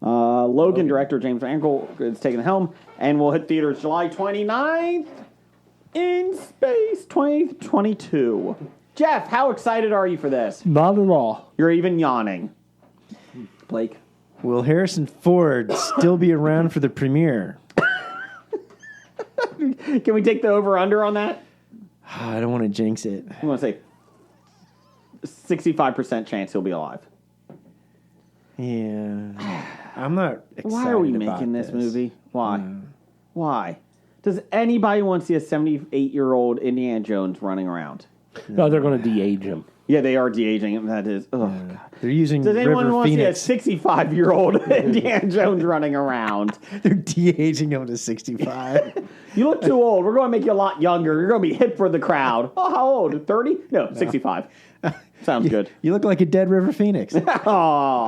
Logan director James Mangold is taking the helm and will hit theaters July 29th in space 2022. Jeff, how excited are you for this? Not at all. You're even yawning. Blake? will Harrison Ford still be around for the premiere? Can we take the over-under on that? I don't want to jinx it. I'm going to say 65% chance he'll be alive. Yeah. I'm not excited. Why are we about making this movie? Why? Why? Does anybody want to see a 78-year-old Indiana Jones running around? No, they're going to de-age him. Yeah, they are de-aging him. That is. Oh, God. They're using Does anyone River want Phoenix. to see a 65-year-old Indiana Jones running around? They're de-aging him to 65. You look too old. We're going to make you a lot younger. You're going to be hip for the crowd. Oh, how old? 30? No, 65. Sounds good. You look like a dead River Phoenix. Aww.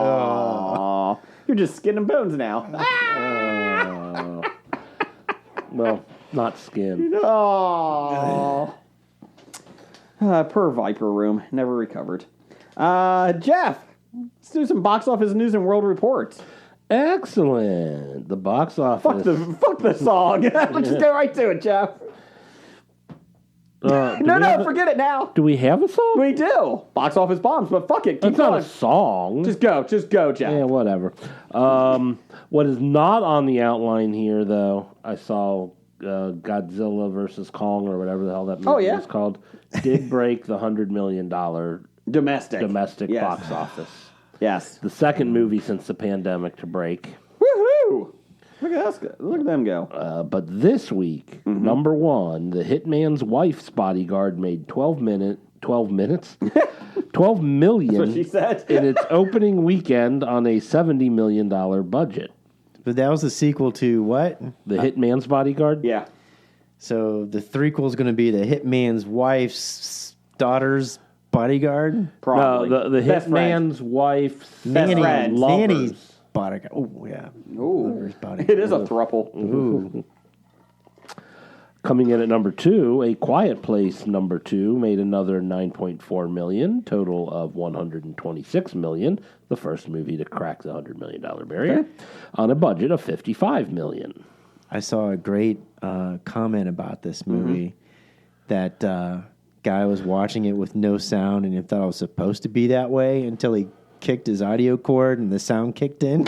You're just skin and bones now. Well, not skin. Aww. Per Viper Room. Never recovered. Jeff, let's do some box office news and world reports. Excellent. The box office. Fuck the song. Let's just go right to it, Jeff. No, forget it now. Do we have a song? We do. Box office bombs, but fuck it. Keep That's not going. a song. Just go, Jeff. Yeah, whatever. What is not on the outline here, though, I saw Godzilla versus Kong or whatever the hell that movie was called, did break the $100 million domestic Yes. box office. Yes. The second movie since the pandemic to break. Woohoo! Look at us. Look at them go. But this week, number one, The Hitman's Wife's Bodyguard made 12 million That's what she said. in its opening weekend on a $70 million budget. But that was the sequel to what? The Hitman's Bodyguard? Yeah. So the threequel is going to be the Hitman's Wife's Daughter's Bodyguard? Probably. No, the Best Hitman's Wife's Best friend. Nanny's lovers. Bodyguard. Oh, yeah. Ooh. Lover's Bodyguard. It is a thruple. Ooh. Coming in at number two, A Quiet Place number two made another $9.4 million, total of $126 million, the first movie to crack the $100 million barrier, on a budget of $55 million. I saw a great comment about this movie that guy was watching it with no sound and he thought it was supposed to be that way until he kicked his audio cord and the sound kicked in.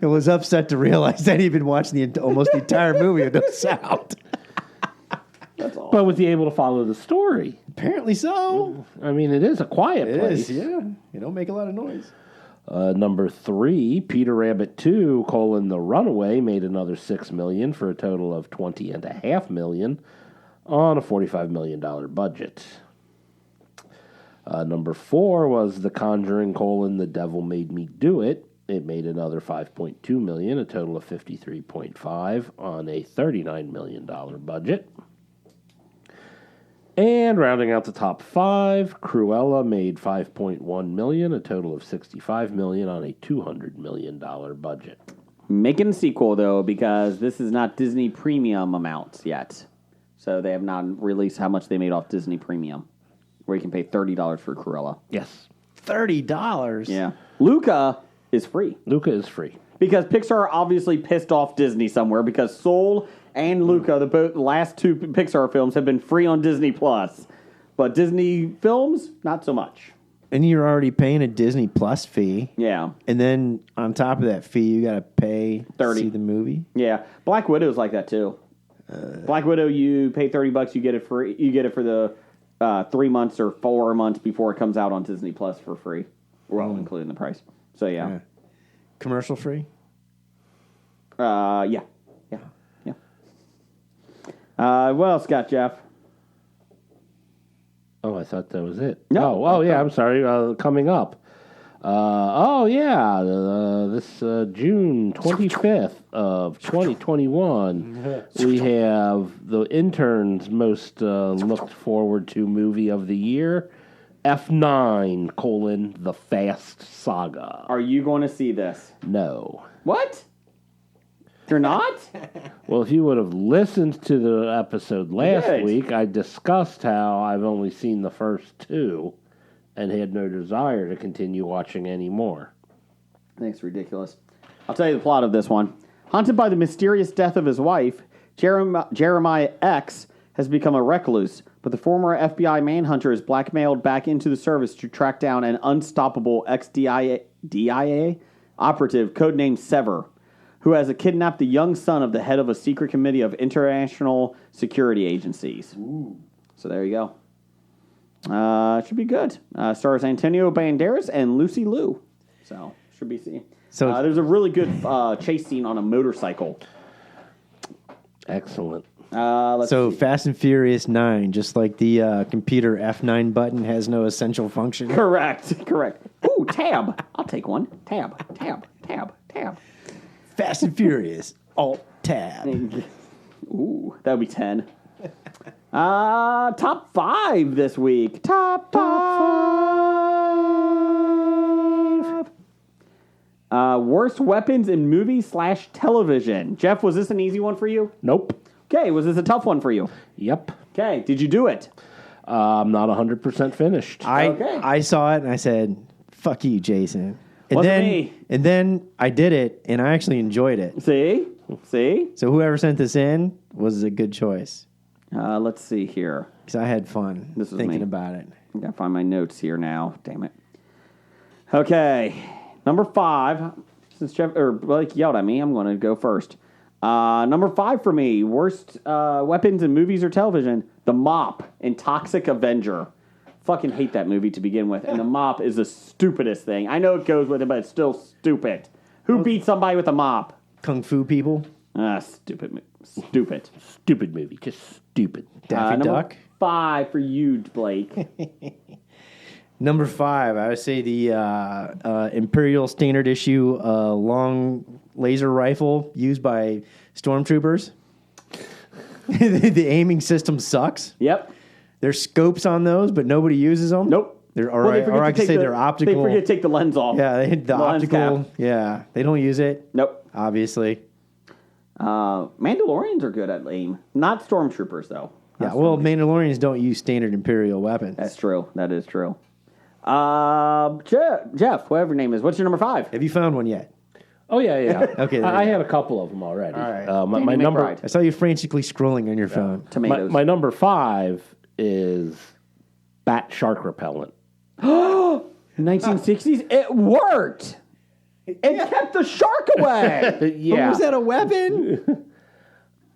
And was upset to realize that he'd been watching almost the entire movie with no sound. That's all. But was he able to follow the story? Apparently so. I mean, it is A Quiet It Place. is, yeah. You don't make a lot of noise. Number three, Peter Rabbit 2, The Runaway, made another $6 million for a total of $20.5 million on a $45 million budget. Number four was The Conjuring, The Devil Made Me Do It, It made another $5.2 million, a total of $53.5 on a $39 million budget. And rounding out the top five, Cruella made $5.1 million, a total of $65 million on a $200 million budget. Making a sequel, though, because this is not Disney Premium amounts yet. So they have not released how much they made off Disney Premium, where you can pay $30 for Cruella. Yes. $30. Yeah. Luca is free. Luca is free. Because Pixar obviously pissed off Disney somewhere, because Soul and Luca, the last two Pixar films, have been free on Disney+. But Disney films, not so much. And you're already paying a Disney Plus fee. Yeah. And then on top of that fee, you got to pay to 30. see the movie. Yeah. Black Widow's like that, too. Black Widow, you pay $30, you get it free. You get it for the 3 months or 4 months before it comes out on Disney Plus for free. Well, including the price. So, yeah. Commercial free? Yeah. What else got, Jeff? Oh, I thought that was it. No. Oh, yeah, I'm sorry. Coming up. This June 25th of 2021, we have the intern's most looked forward to movie of the year, F9, The Fast Saga. Are you going to see this? No. What? You're not? Well, if you would have listened to the episode last did. week, I discussed how I've only seen the first two and had no desire to continue watching any more. I think it's ridiculous. I'll tell you the plot of this one. Haunted by the mysterious death of his wife, Jeremiah X has become a recluse, but the former FBI manhunter is blackmailed back into the service to track down an unstoppable ex-DIA operative codenamed Sever, who has kidnapped the young son of the head of a secret committee of international security agencies. Ooh. So there you go. It should be good. Stars Antonio Banderas and Lucy Liu. So, should be seen. So there's a really good chase scene on a motorcycle. Excellent. Let's see. Fast and Furious 9, just like the computer F9 button has no essential function. Correct. Ooh, tab. I'll take one. Tab. Fast and Furious, Alt Tab. Ooh, that would be 10. Top 5 this week. Top 5. Worst weapons in movie/television. Jeff, was this an easy one for you? Nope. Okay, was this a tough one for you? Yep. Okay, did you do it? I'm not 100% finished. I saw it and I said, "Fuck you, Jason." And Wasn't then, me. And then I did it, and I actually enjoyed it. See? So whoever sent this in was a good choice Let's see here. because I had fun This was thinking me. about it. I gotta find my notes here now. Damn it. Okay, number 5. Since Jeff or Blake yelled at me, I'm going to go first. Number 5 for me, worst weapons in movies or television. The Mop in Toxic Avenger. Fucking hate that movie to begin with, and the mop is the stupidest thing. I know it goes with it, but it's still stupid. Who beats somebody with a mop? Kung Fu people, Stupid. Stupid. Stupid movie. Just stupid. Daffy Number Duck. 5 for you, Blake. Number 5, I would say the Imperial Standard issue long laser rifle used by stormtroopers. The aiming system sucks. Yep. There's scopes on those, but nobody uses them. Nope. They're, Well, they forget or I to can take say the- they're optical. They forget to take the lens off. Yeah, the lens optical. cap. Yeah, they don't use it. Nope. Obviously. Mandalorians are good at aim. Not stormtroopers, though. Yeah, well, Mandalorians don't use standard Imperial weapons. That's true. That is true. Jeff, whatever your name is, what's your number 5? Have you found one yet? Oh, yeah. Okay, there I you go. had a couple of them already. All right. My Danny number... McBride. I saw you frantically scrolling on your phone. Tomatoes. My number 5 is bat shark repellent. 1960s, it worked. It kept the shark away, Yeah. Was that a weapon?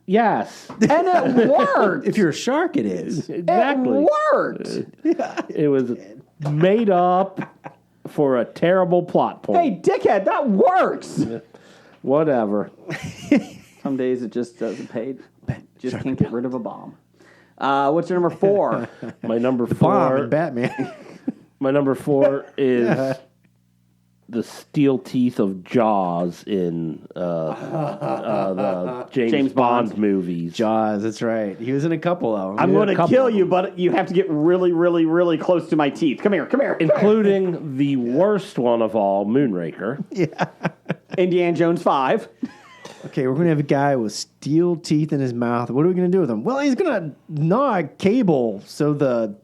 Yes. and it worked. If you're a shark, it is. Exactly. It worked. It was made up for a terrible plot point. Hey, dickhead, that works. Whatever. Some days it just doesn't pay. Just can't get rid of a bomb. What's your number 4? My number Bomb 4. and Batman. My number 4 is the steel teeth of Jaws in the James Bond movies. Jaws, that's right. He was in a couple of them. I'm going to kill you, but you have to get really, really, really close to my teeth. Come here. Including the worst one of all, Moonraker. Indiana Jones 5. Okay, we're going to have a guy with steel teeth in his mouth. What are we going to do with him? Well, he's going to gnaw a cable so the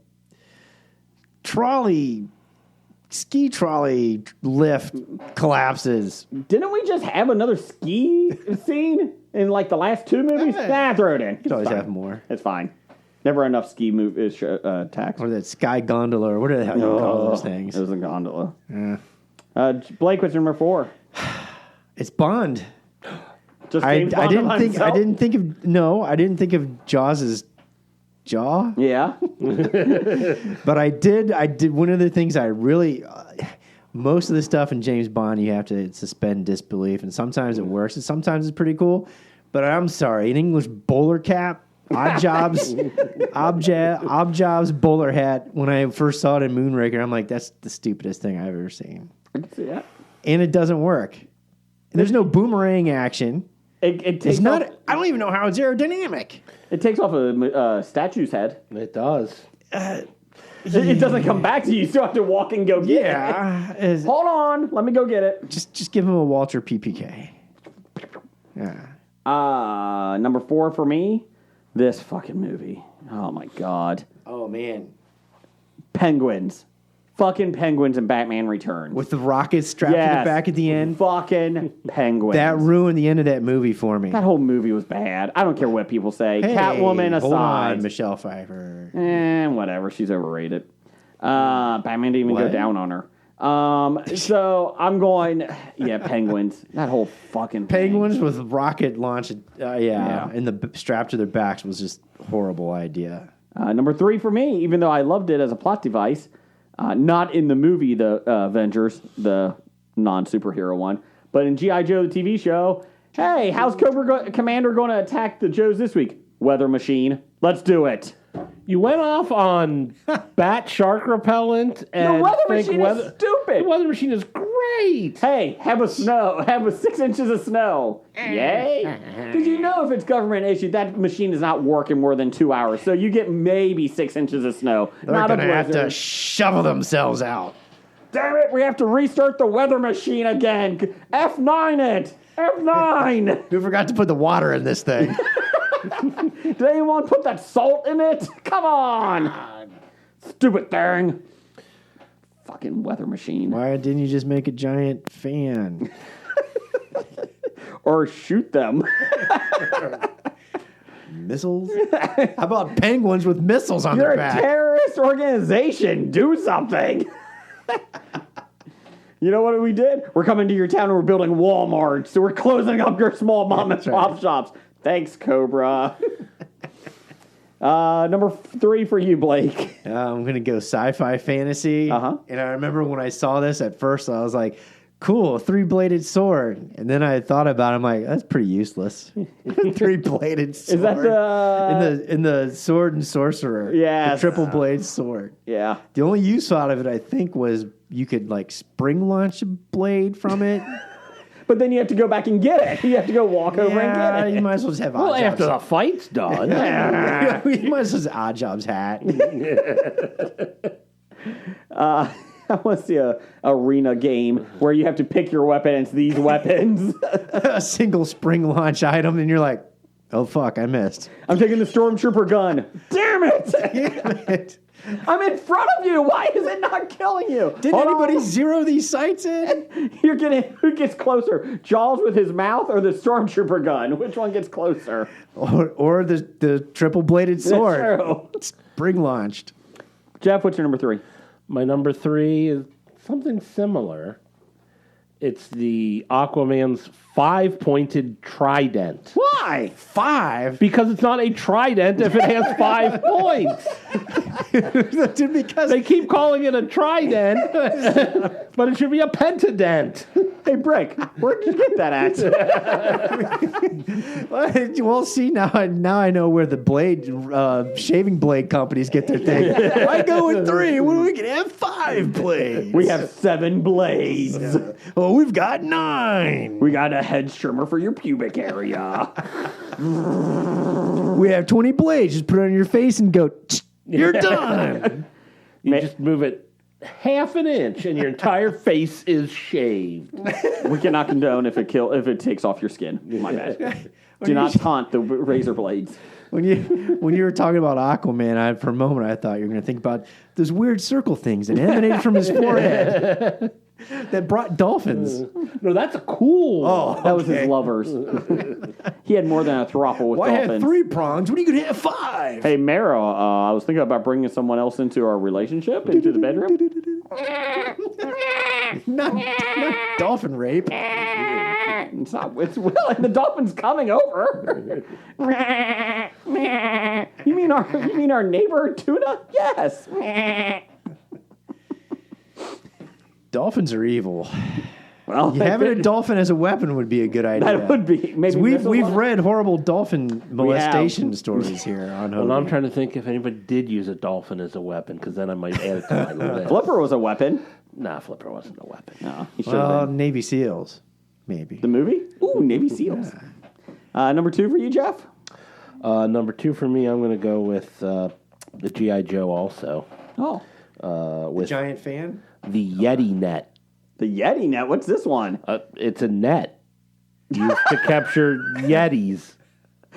ski trolley lift collapses. Didn't we just have another ski scene in like the last 2 movies? Nah, throw it in. You could always have more. It's fine. Never enough ski attacks. Or that sky gondola, or what the hell you call those things? It was a gondola. Blake, what's number 4? It's Bond. Just I James Bond didn't by think. himself? I didn't think of Jaws' jaw. Yeah. But I did. One of the things I really, most of the stuff in James Bond, you have to suspend disbelief, and sometimes it works, and sometimes it's pretty cool. But I'm sorry, an English bowler cap, Odd Jobs bowler hat. When I first saw it in Moonraker, I'm like, that's the stupidest thing I've ever seen, I can see that. and it doesn't work. And there's no boomerang action. It takes It's not. off, I don't even know how it's aerodynamic. it takes off a statue's head. It does. It doesn't come back to you. You still have to walk and go get it. Yeah, Hold on. Let me go get it. just give him a Walter PPK. Yeah. Number 4 for me, this fucking movie. Oh my God. Oh man. Penguins. Fucking penguins in Batman Returns. With the rocket strapped to the back at the end. Fucking penguins. That ruined the end of that movie for me. That whole movie was bad. I don't care what people say. Hey, Catwoman hold aside. on, Michelle Pfeiffer. Whatever. She's overrated. Batman didn't even go What? down on her. So I'm going, penguins. That whole fucking thing. Penguins with rocket launch, and the strap to their backs was just a horrible idea. Number 3 for me, even though I loved it as a plot device, not in the movie, the Avengers, the non-superhero one, but in G.I. Joe, the TV show. Hey, how's Commander going to attack the Joes this week? Weather machine. Let's do it. You went off on bat shark repellent and The weather think machine is stupid. The weather machine is great. Hey, have a 6 inches of snow. Yay. Did you know if it's government issued, that machine does not work in more than 2 hours. So you get maybe 6 inches of snow. They're not a going to have blizzard. to shovel themselves out. Damn it, we have to restart the weather machine again. F9 it. F9. Who forgot to put the water in this thing? Did anyone put that salt in it? Come on. Stupid thing. Fucking weather machine. Why didn't you just make a giant fan? Or shoot them. Missiles? How about penguins with missiles on You're their a back? terrorist organization. Do something. You know what we did? We're coming to your town and we're building Walmart. So we're closing up your small mom and pop shops. Thanks, Cobra. Number 3 for you, Blake. I'm going to go sci-fi fantasy. Uh-huh. And I remember when I saw this at first, I was like, cool, 3-bladed sword. And then I thought about it, I'm like, that's pretty useless. 3-bladed sword. Is that the... in the sword and sorcerer? Yes. The triple blade sword. Yeah. The only use out of it, I think, was you could like spring launch a blade from it. But then you have to go back and get it. You have to go walk over and get it. You might as well just have Well, Odd after the Jobs. fight's done. You might as well just Odd Jobs hat. I want to see a arena game where you have to pick your weapon. And it's these weapons. A single spring launch item, and you're like, oh fuck, I missed. I'm taking the Stormtrooper gun. Damn it! Damn it. I'm in front of you. Why is it not killing you? Did Hold anybody on. zero these sights in? You're getting who gets closer, Jaws with his mouth or the Stormtrooper gun? Which one gets closer? Or the triple bladed sword. True. Spring launched. Jeff, what's your number 3? My number 3 is something similar. It's the Aquaman's 5-pointed trident. Why? 5? Because it's not a trident if it has 5 points. Because They keep calling it a trident, but it should be a pentadent. Hey, Brick, where did you get that at? Well, see, now I know where the shaving blade companies get their thing. I go with 3. What do we can have 5 blades? We have 7 blades. Oh, we've got 9. We got a head trimmer for your pubic area. We have 20 blades. Just put it on your face and go. You're done. You just move it half an inch, and your entire face is shaved. We cannot condone if it takes off your skin. My bad. Do not taunt the razor blades. When you were talking about Aquaman, for a moment I thought you were going to think about those weird circle things that emanated from his forehead that brought dolphins. No, that's a cool. Oh, That was his lovers. He had more than a throuple with Well, I dolphins. had 3 prongs. What are you going to have 5? Hey, Mara, I was thinking about bringing someone else into our relationship, into the bedroom. Not dolphin rape. It's not. It's Will, and the dolphin's coming over. You mean our neighbor tuna? Yes. Dolphins are evil. Well, Having a dolphin as a weapon would be a good idea. that would be maybe We've read horrible dolphin molestation stories here on Well, Hogan. I'm trying to think if anybody did use a dolphin as a weapon, because then I might add it to my list. Flipper was a weapon. Nah, Flipper wasn't a weapon. No, he should have been. Navy SEALs, maybe. The movie? Ooh, Navy SEALs. Number 2 for you, Jeff. Number 2 for me, I'm going to go with the G.I. Joe also. Oh, With Giant fan? the Yeti net. the Yeti net. What's this one? It's a net used to capture Yetis.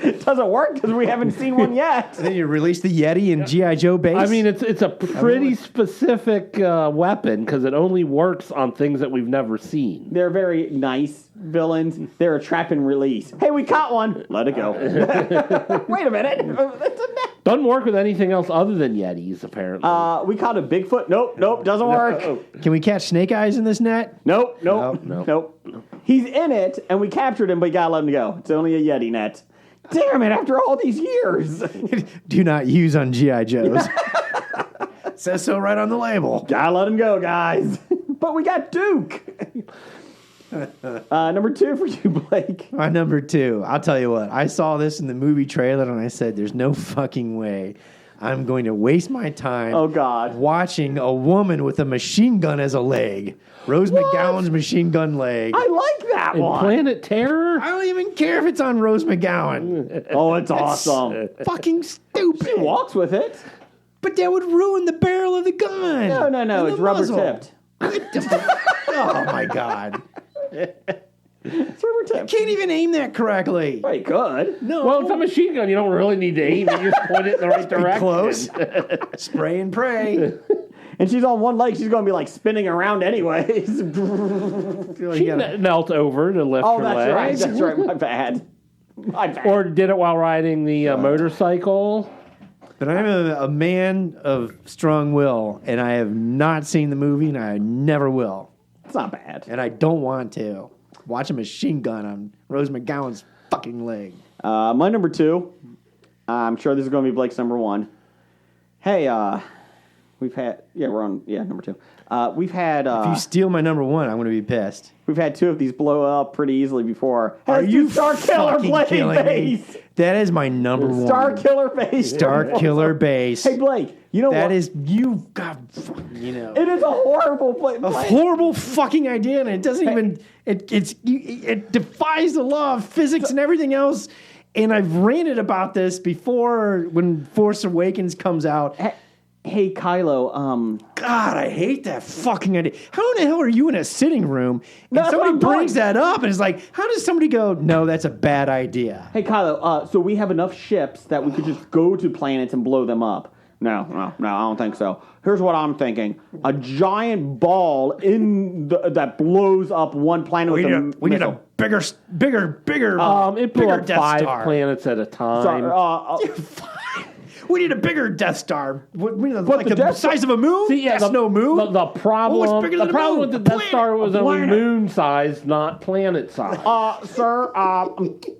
It doesn't work because we haven't seen one yet. Then you release the Yeti in G.I. Joe base? I mean, it's a pretty specific weapon because it only works on things that we've never seen. They're very nice villains. They're a trap and release. Hey, we caught one. Let it go. Wait a minute. That's a net. Doesn't work with anything else other than Yetis, apparently. We caught a Bigfoot. Nope, doesn't work. Can we catch snake eyes in this net? Nope. No. He's in it, and we captured him, but we gotta let him go. It's only a Yeti net. Damn it, after all these years. Do not use on G.I. Joes. Says so right on the label. Gotta let him go, guys. But we got Duke. Number 2 for you, Blake. My number 2. I'll tell you what. I saw this in the movie trailer and I said, there's no fucking way I'm going to waste my time Oh, God. watching a woman with a machine gun as a leg. Rose McGowan's machine gun leg. I like that In one. Planet Terror? I don't even care if it's on Rose McGowan. Oh, it's awesome. Fucking stupid. She walks with it. But that would ruin the barrel of the gun. No, And it's the rubber muzzle. tipped. Oh, my God. It's rubber tipped. Can't even aim that correctly. Well, you could. No. Well, it's a machine gun. You don't really need to aim it. You just point it in the right direction. Close. Spray and pray. And she's on one leg. She's going to be like spinning around anyways. She knelt over to lift Oh, her that's leg. right. That's right. My bad. My bad. Or did it while riding the motorcycle. But I'm a man of strong will, and I have not seen the movie, and I never will. It's not bad. And I don't want to. Watch a machine gun on Rose McGowan's fucking leg. My number 2. I'm sure this is going to be Blake's number 1. Hey, we've had... Yeah, we're on... Yeah, number 2. We've had... If you steal my number 1, I'm going to be pissed. We've had 2 of these blow up pretty easily before. Are Let's you do Star Killer fucking Blade killing me? base? That is my number 1. Star Killer base. Star Killer base. Hey, Blake, you know That what? is, you got, you know. It is a horrible play. A horrible fucking idea, and it doesn't even it defies the law of physics and everything else. And I've ranted about this before when Force Awakens comes out. Hey, Kylo. God, I hate that fucking idea. How in the hell are you in a sitting room and That's somebody what I'm brings doing. that up and it's like, how does somebody go, no, that's a bad idea? Hey, Kylo. So we have enough ships that we could just go to planets and blow them up. No, I don't think so. Here's what I'm thinking: a giant ball that blows up one planet We with a need a missile. bigger. It blew bigger up Death 5 Star. planets at a time. Sorry, We need a bigger Death Star. Like the the Death size of a moon? See, That's no moon. The problem, Oh, it's bigger than a problem moon. with the Death Planet. Star was A only planet. moon size, not planet size. Sir,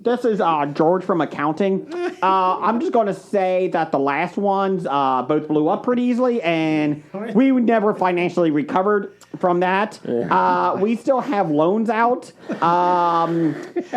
this is George from accounting. I'm just going to say that the last ones both blew up pretty easily, and we never financially recovered from that. We still have loans out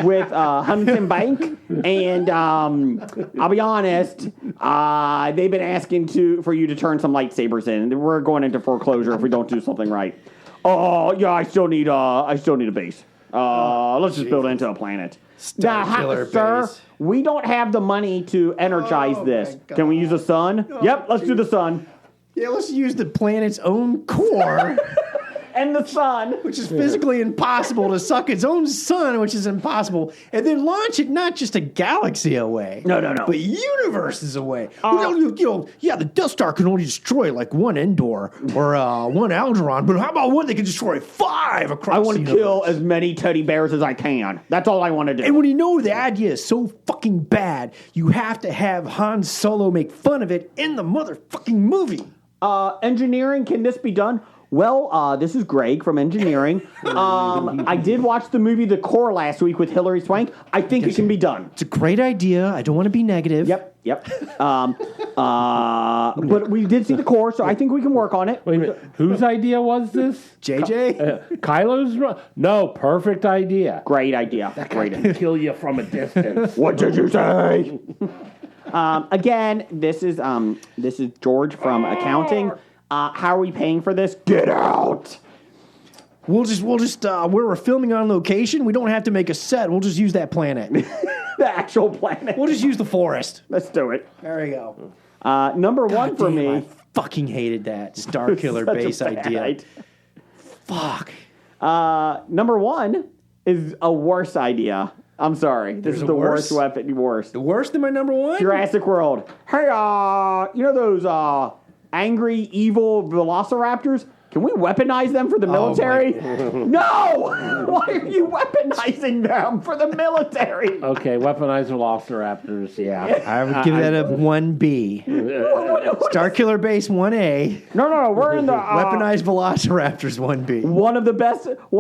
with Huntington Bank, and I'll be honest, they've been asking for you to turn some lightsabers in. We're going into foreclosure if we don't do something right. Oh yeah, I still need a base. Let's just build it into a planet. Killer Sir, base. we don't have the money to energize Oh, this. my Can we use the sun? Yep, let's do the sun. Yeah, let's use the planet's own core, And the sun. which is physically impossible, to suck its own sun, which is impossible, and then launch it not just a galaxy away. No. But universes away. The Death Star can only destroy like one Endor or one Alderaan, but how about one that can destroy 5 across I want the to universe? kill as many teddy bears as I can. That's all I want to do. And when you know the idea is so fucking bad, you have to have Han Solo make fun of it in the motherfucking movie. Engineering, can this be done? Well, this is Greg from engineering. I did watch the movie The Core last week with Hilary Swank. I think it can be done. It's a great idea. I don't want to be negative. Yep. But we did see The Core, so I think we can work on it. Wait a minute. Whose idea was this? JJ? Kylo's? No, perfect idea. Great idea. Great idea. Kill you from a distance. What did you say? Again, this is George from accounting. How are we paying for this? Get out! We'll just where we're filming on location, we don't have to make a set. We'll just use that planet. The actual planet. We'll just use the forest. Let's do it. There we go. Number one for Damn, me. I fucking hated that Star Killer Such a base bad idea. idea. Fuck. Number one is a worse idea. I'm sorry. This is a the worse? worst weapon. Worst. Worse than my number one? Jurassic World. Hey, you know those angry, evil velociraptors? Can we weaponize them for the military? No! Why are you weaponizing them for the military? Okay, weaponized velociraptors, yeah. I would give that a 1B. Star Killer base 1A. No. We're in the Weaponized Velociraptors 1B. One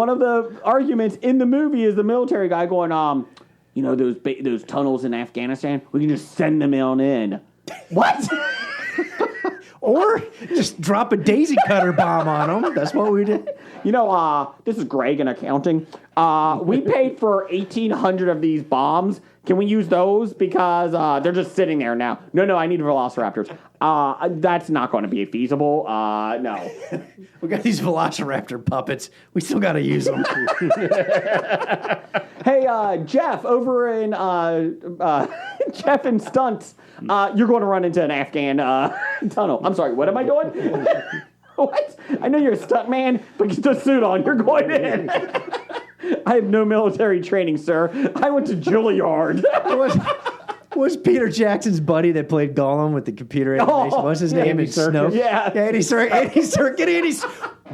of the arguments in the movie is the military guy going, you know those tunnels in Afghanistan? We can just send them on in. What? Or just drop a daisy cutter bomb on them. That's what we did. You know, this is Greg in accounting. We paid for 1,800 of these bombs. Can we use those? Because they're just sitting there now. No, I need velociraptors. That's not going to be feasible. No. We got these Velociraptor puppets. We still got to use them. Hey, Jeff, over in Jeff and Stunts, you're going to run into an Afghan tunnel. I'm sorry, what am I doing? What? I know you're a stunt man, but get the suit on. You're going in. I have no military training, sir. I went to Juilliard. Was Peter Jackson's buddy that played Gollum with the computer animation? What's his name? Andy It's Snoke. Serkis. Yeah. Andy Serkis.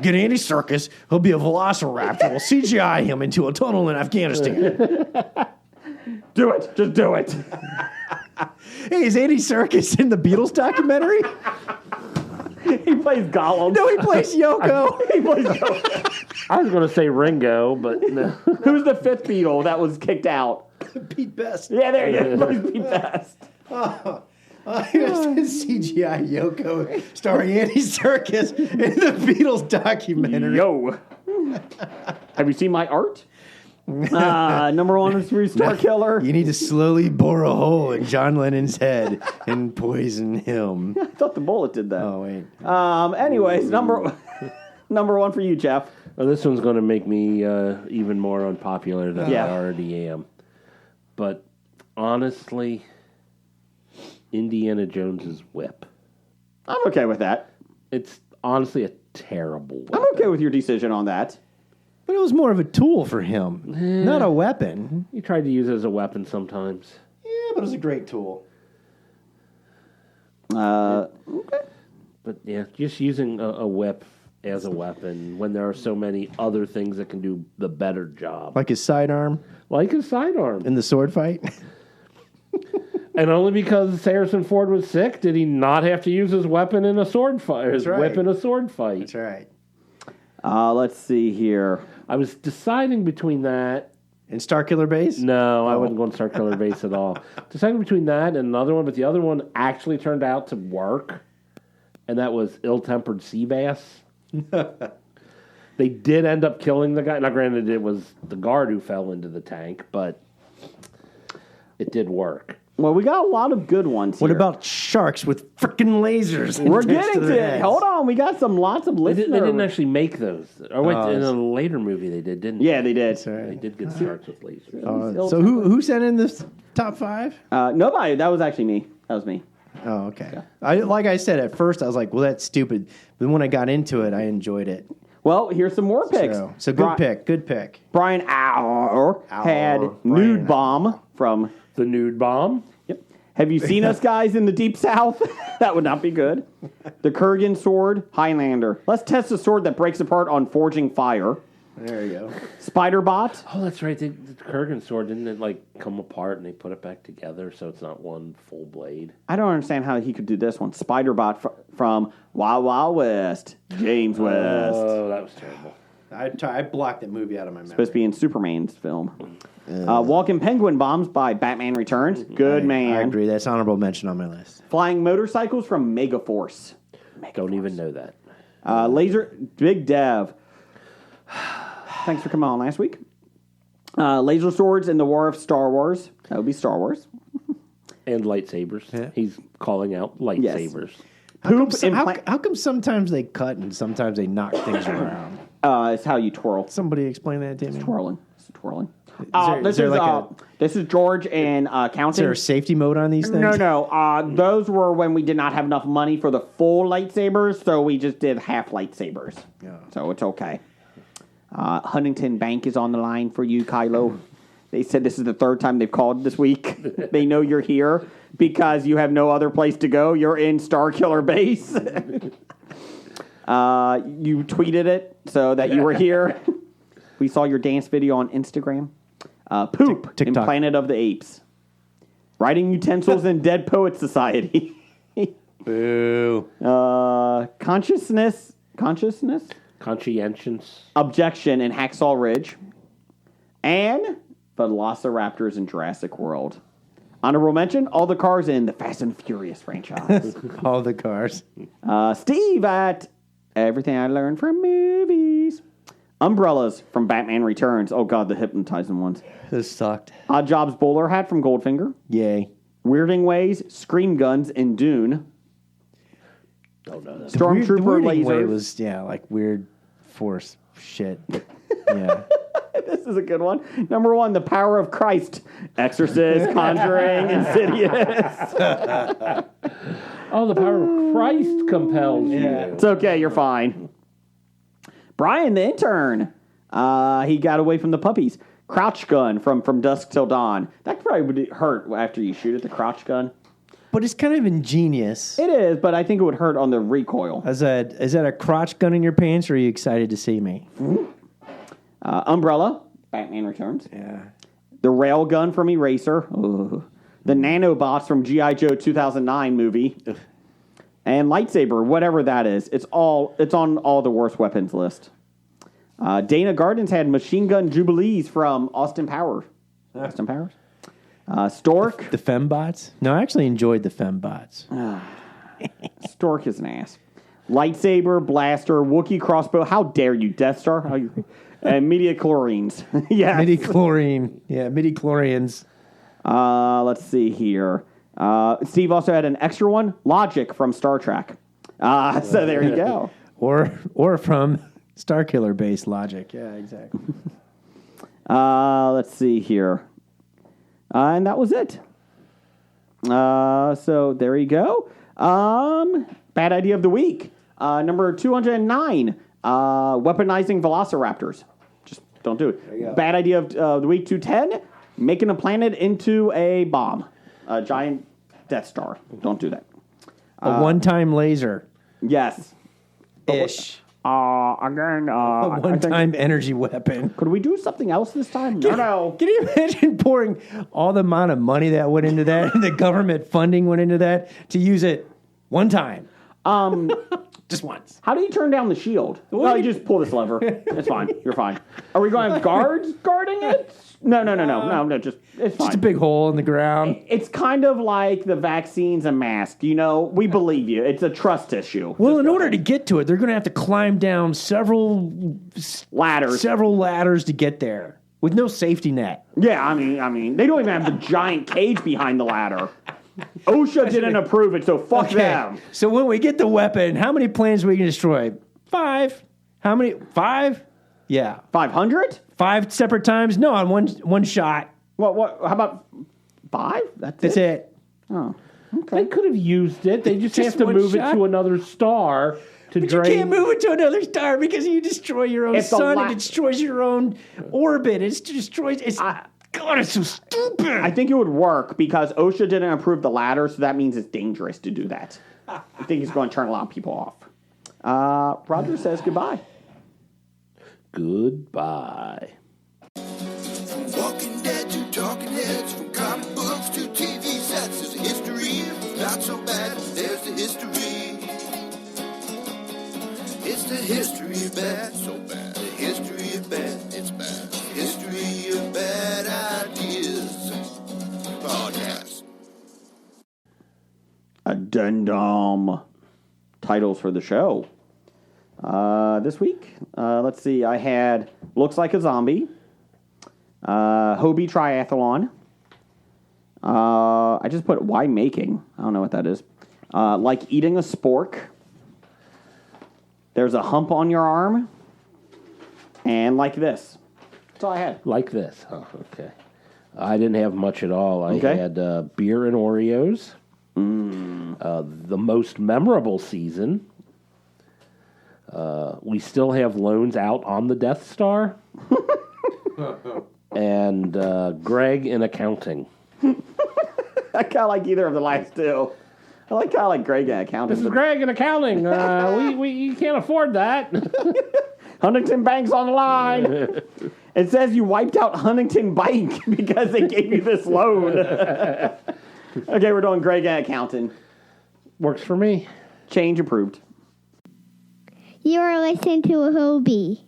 Get Andy Serkis. He'll be a Velociraptor. We'll CGI him into a tunnel in Afghanistan. Do it. Just do it. Hey, is Andy Serkis in the Beatles documentary? He plays Gollum. No, he plays Yoko. He plays Gollum. I was going to say Ringo, but no. Who's the fifth Beatle that was kicked out? Pete Best. Yeah, there you go. He plays Pete Best. CGI Yoko starring Andy Serkis in the Beatles documentary. Yo. Have you seen my art? Number one is through Star Killer. You need to slowly bore a hole in John Lennon's head and poison him. I thought the bullet did that. Oh, wait. Anyways, number one for you, Jeff. Well, this one's going to make me even more unpopular than Yeah. I already am. But honestly, Indiana Jones's whip. I'm okay with that. It's honestly a terrible weapon. I'm okay with your decision on that. But it was more of a tool for him, not a weapon. He tried to use it as a weapon sometimes. Yeah, but it was a great tool. Okay. But yeah, just using a whip as a weapon when there are so many other things that can do the better job. Like his sidearm Like a sidearm. in the sword fight. And only because Harrison Ford was sick did he not have to use his weapon in a sword fight. His right. whip in a sword fight. That's right. Let's see here. I was deciding between that. And Starkiller Base? No, I wouldn't go on Starkiller Base at all. Deciding between that and another one, but the other one actually turned out to work, and that was Ill-Tempered Sea Bass. They did end up killing the guy. Now, granted, it was the guard who fell into the tank, but it did work. Well, we got a lot of good ones here. What about sharks with freaking lasers? We're attached getting to their it. heads? Hold on. We got lots of They listeners. didn't actually make those. Or wait, Oh, in a later movie they did, Yeah, they did. They did get sharks with lasers. So who sent in this top 5? Nobody. That was actually me. That was me. Oh, okay. Like I said, at first I was like, well, that's stupid. But when I got into it, I enjoyed it. Well, here's some more picks. So good pick. Good pick. Brian Auer had Brian. Nude Bomb from... The Nude Bomb. Yep. Have you seen us guys in the Deep South? That would not be good. The Kurgan Sword, Highlander. Let's test a sword that breaks apart on forging fire. There you go. Spider-Bot. Oh, that's right. The Kurgan sword, didn't it like come apart and they put it back together so it's not one full blade? I don't understand how he could do this one. Spider-Bot from Wild Wild West. James West. Oh, that was terrible. I blocked that movie out of my memory. Supposed to be in Superman's film. Walking Penguin Bombs by Batman Returns. Good man. I agree. That's honorable mention on my list. Flying Motorcycles from Megaforce. Don't even know that. Laser Big Dev. Thanks for coming on last week. Laser Swords in the War of Star Wars. That would be Star Wars. And lightsabers. Yeah. He's calling out lightsabers. Poop and How come sometimes they cut and sometimes they knock things around? it's how you twirl. Somebody explain that to me. Twirling. It's twirling. Is This is George and Is counting. there a safety mode on these things? No. Those were when we did not have enough money for the full lightsabers, so we just did half lightsabers. Yeah. So it's okay. Huntington Bank is on the line for you, Kylo. They said this is the third time they've called this week. They know you're here because you have no other place to go. You're in Starkiller Base. You tweeted it so that you were here. We saw your dance video on Instagram. Poop in TikTok. Planet of the Apes. Writing utensils in Dead Poets Society. Boo. Consciousness. Conscientious. Objection in Hacksaw Ridge. And Velociraptors in Jurassic World. Honorable mention, all the cars in the Fast and Furious franchise. All the cars. Steve at Everything I Learned from Movies. Umbrellas from Batman Returns. Oh, God, the hypnotizing ones. This sucked. Odd Jobs bowler hat from Goldfinger. Yay. Weirding Ways, Scream Guns in Dune. Don't know that. The Stormtrooper weirding way lasers. was, like weird force shit. Yeah. This is a good one. Number 1, The Power of Christ. Exorcist, Conjuring, Insidious. Oh, the power of Christ compels you. It's okay, you're fine. Brian, the intern. He got away from the puppies. Crouch gun from Dusk Till Dawn. That probably would hurt after you shoot it, the crouch gun. But it's kind of ingenious. It is, but I think it would hurt on the recoil. Is that a crotch gun in your pants, or are you excited to see me? Umbrella, Batman Returns. Yeah. The rail gun from Eraser. Ugh. The nanobots from G.I. Joe 2009 movie. And lightsaber, whatever that is. It's on all the worst weapons list. Dana Gardens had machine gun jubilees from Austin Powers. Austin Powers. Stork. The fembots? No, I actually enjoyed the fembots. Stork is an ass. Lightsaber, blaster, Wookiee crossbow. How dare you, Death Star? How you? And midi-chlorines. Yes. Midi-chlorine. Yeah, midi-chlorians. Let's see here. Steve also had an extra one. Logic from Star Trek. So there you go. Or from Starkiller Base Logic. Yeah, exactly. Let's see here. And that was it. So there you go. Bad idea of the week. Number 209. Weaponizing velociraptors. Just don't do it. Bad idea of the week 210. Making a planet into a bomb. A giant Death Star. Don't do that. A one-time laser. Yes. Ish. Again, A I think, one-time energy weapon. could we do something else this time? No. Can you imagine pouring all the amount of money that went into that, and the government funding went into that to use it one time? Just once. How do you turn down the shield? Well, you just pull this lever. It's fine. You're fine. Are we going to have guards guarding it? No. Just it's fine. Just a big hole in the ground. It's kind of like the vaccines and masks. You know, we believe you. It's a trust issue. Well, in order to get to it, they're going to have to climb down several Ladders. ladders to get there with no safety net. Yeah, I mean, they don't even have the giant cage behind the ladder. OSHA didn't approve it, so fuck them. So when we get the weapon, how many planes are we going to destroy? 5. How many? 5? Yeah. 500? 5 separate times? No, on one shot. What? How about 5? That's it. Oh, They could have used it. They just have Just to one move shot? it to another star to But drain. you can't move it to another star because you destroy your own It's a sun. lot- It destroys your own orbit. It destroys. God, it's so stupid. I think it would work because OSHA didn't approve the ladder, so that means it's dangerous to do that. I think it's going to turn a lot of people off. Roger says goodbye. Goodbye. Walking Dead to Talking Heads, from comic books to TV sets. There's a history, not so bad. There's the history. It's the history of bad, so bad. The history of bad, it's bad. History of bad ideas. Podcast. Addendum. Titles for the show. This week, let's see. I had Looks Like a Zombie. Hobie Triathlon. I just put Why Making. I don't know what that is. Like Eating a Spork. There's a Hump on Your Arm. And Like This. That's all I had. Like this. Oh, okay. I didn't have much at all. I Okay. had beer and Oreos. The most memorable season. We still have loans out on the Death Star. And Greg in accounting. I kind of like either of the last two. I kind of like Greg at accounting. This is Greg in accounting. We can't afford that. Huntington Bank's on the line. It says you wiped out Huntington Bank because they gave you this loan. Okay, we're doing Greg at accounting. Works for me. Change approved. You are listening to a Hobie.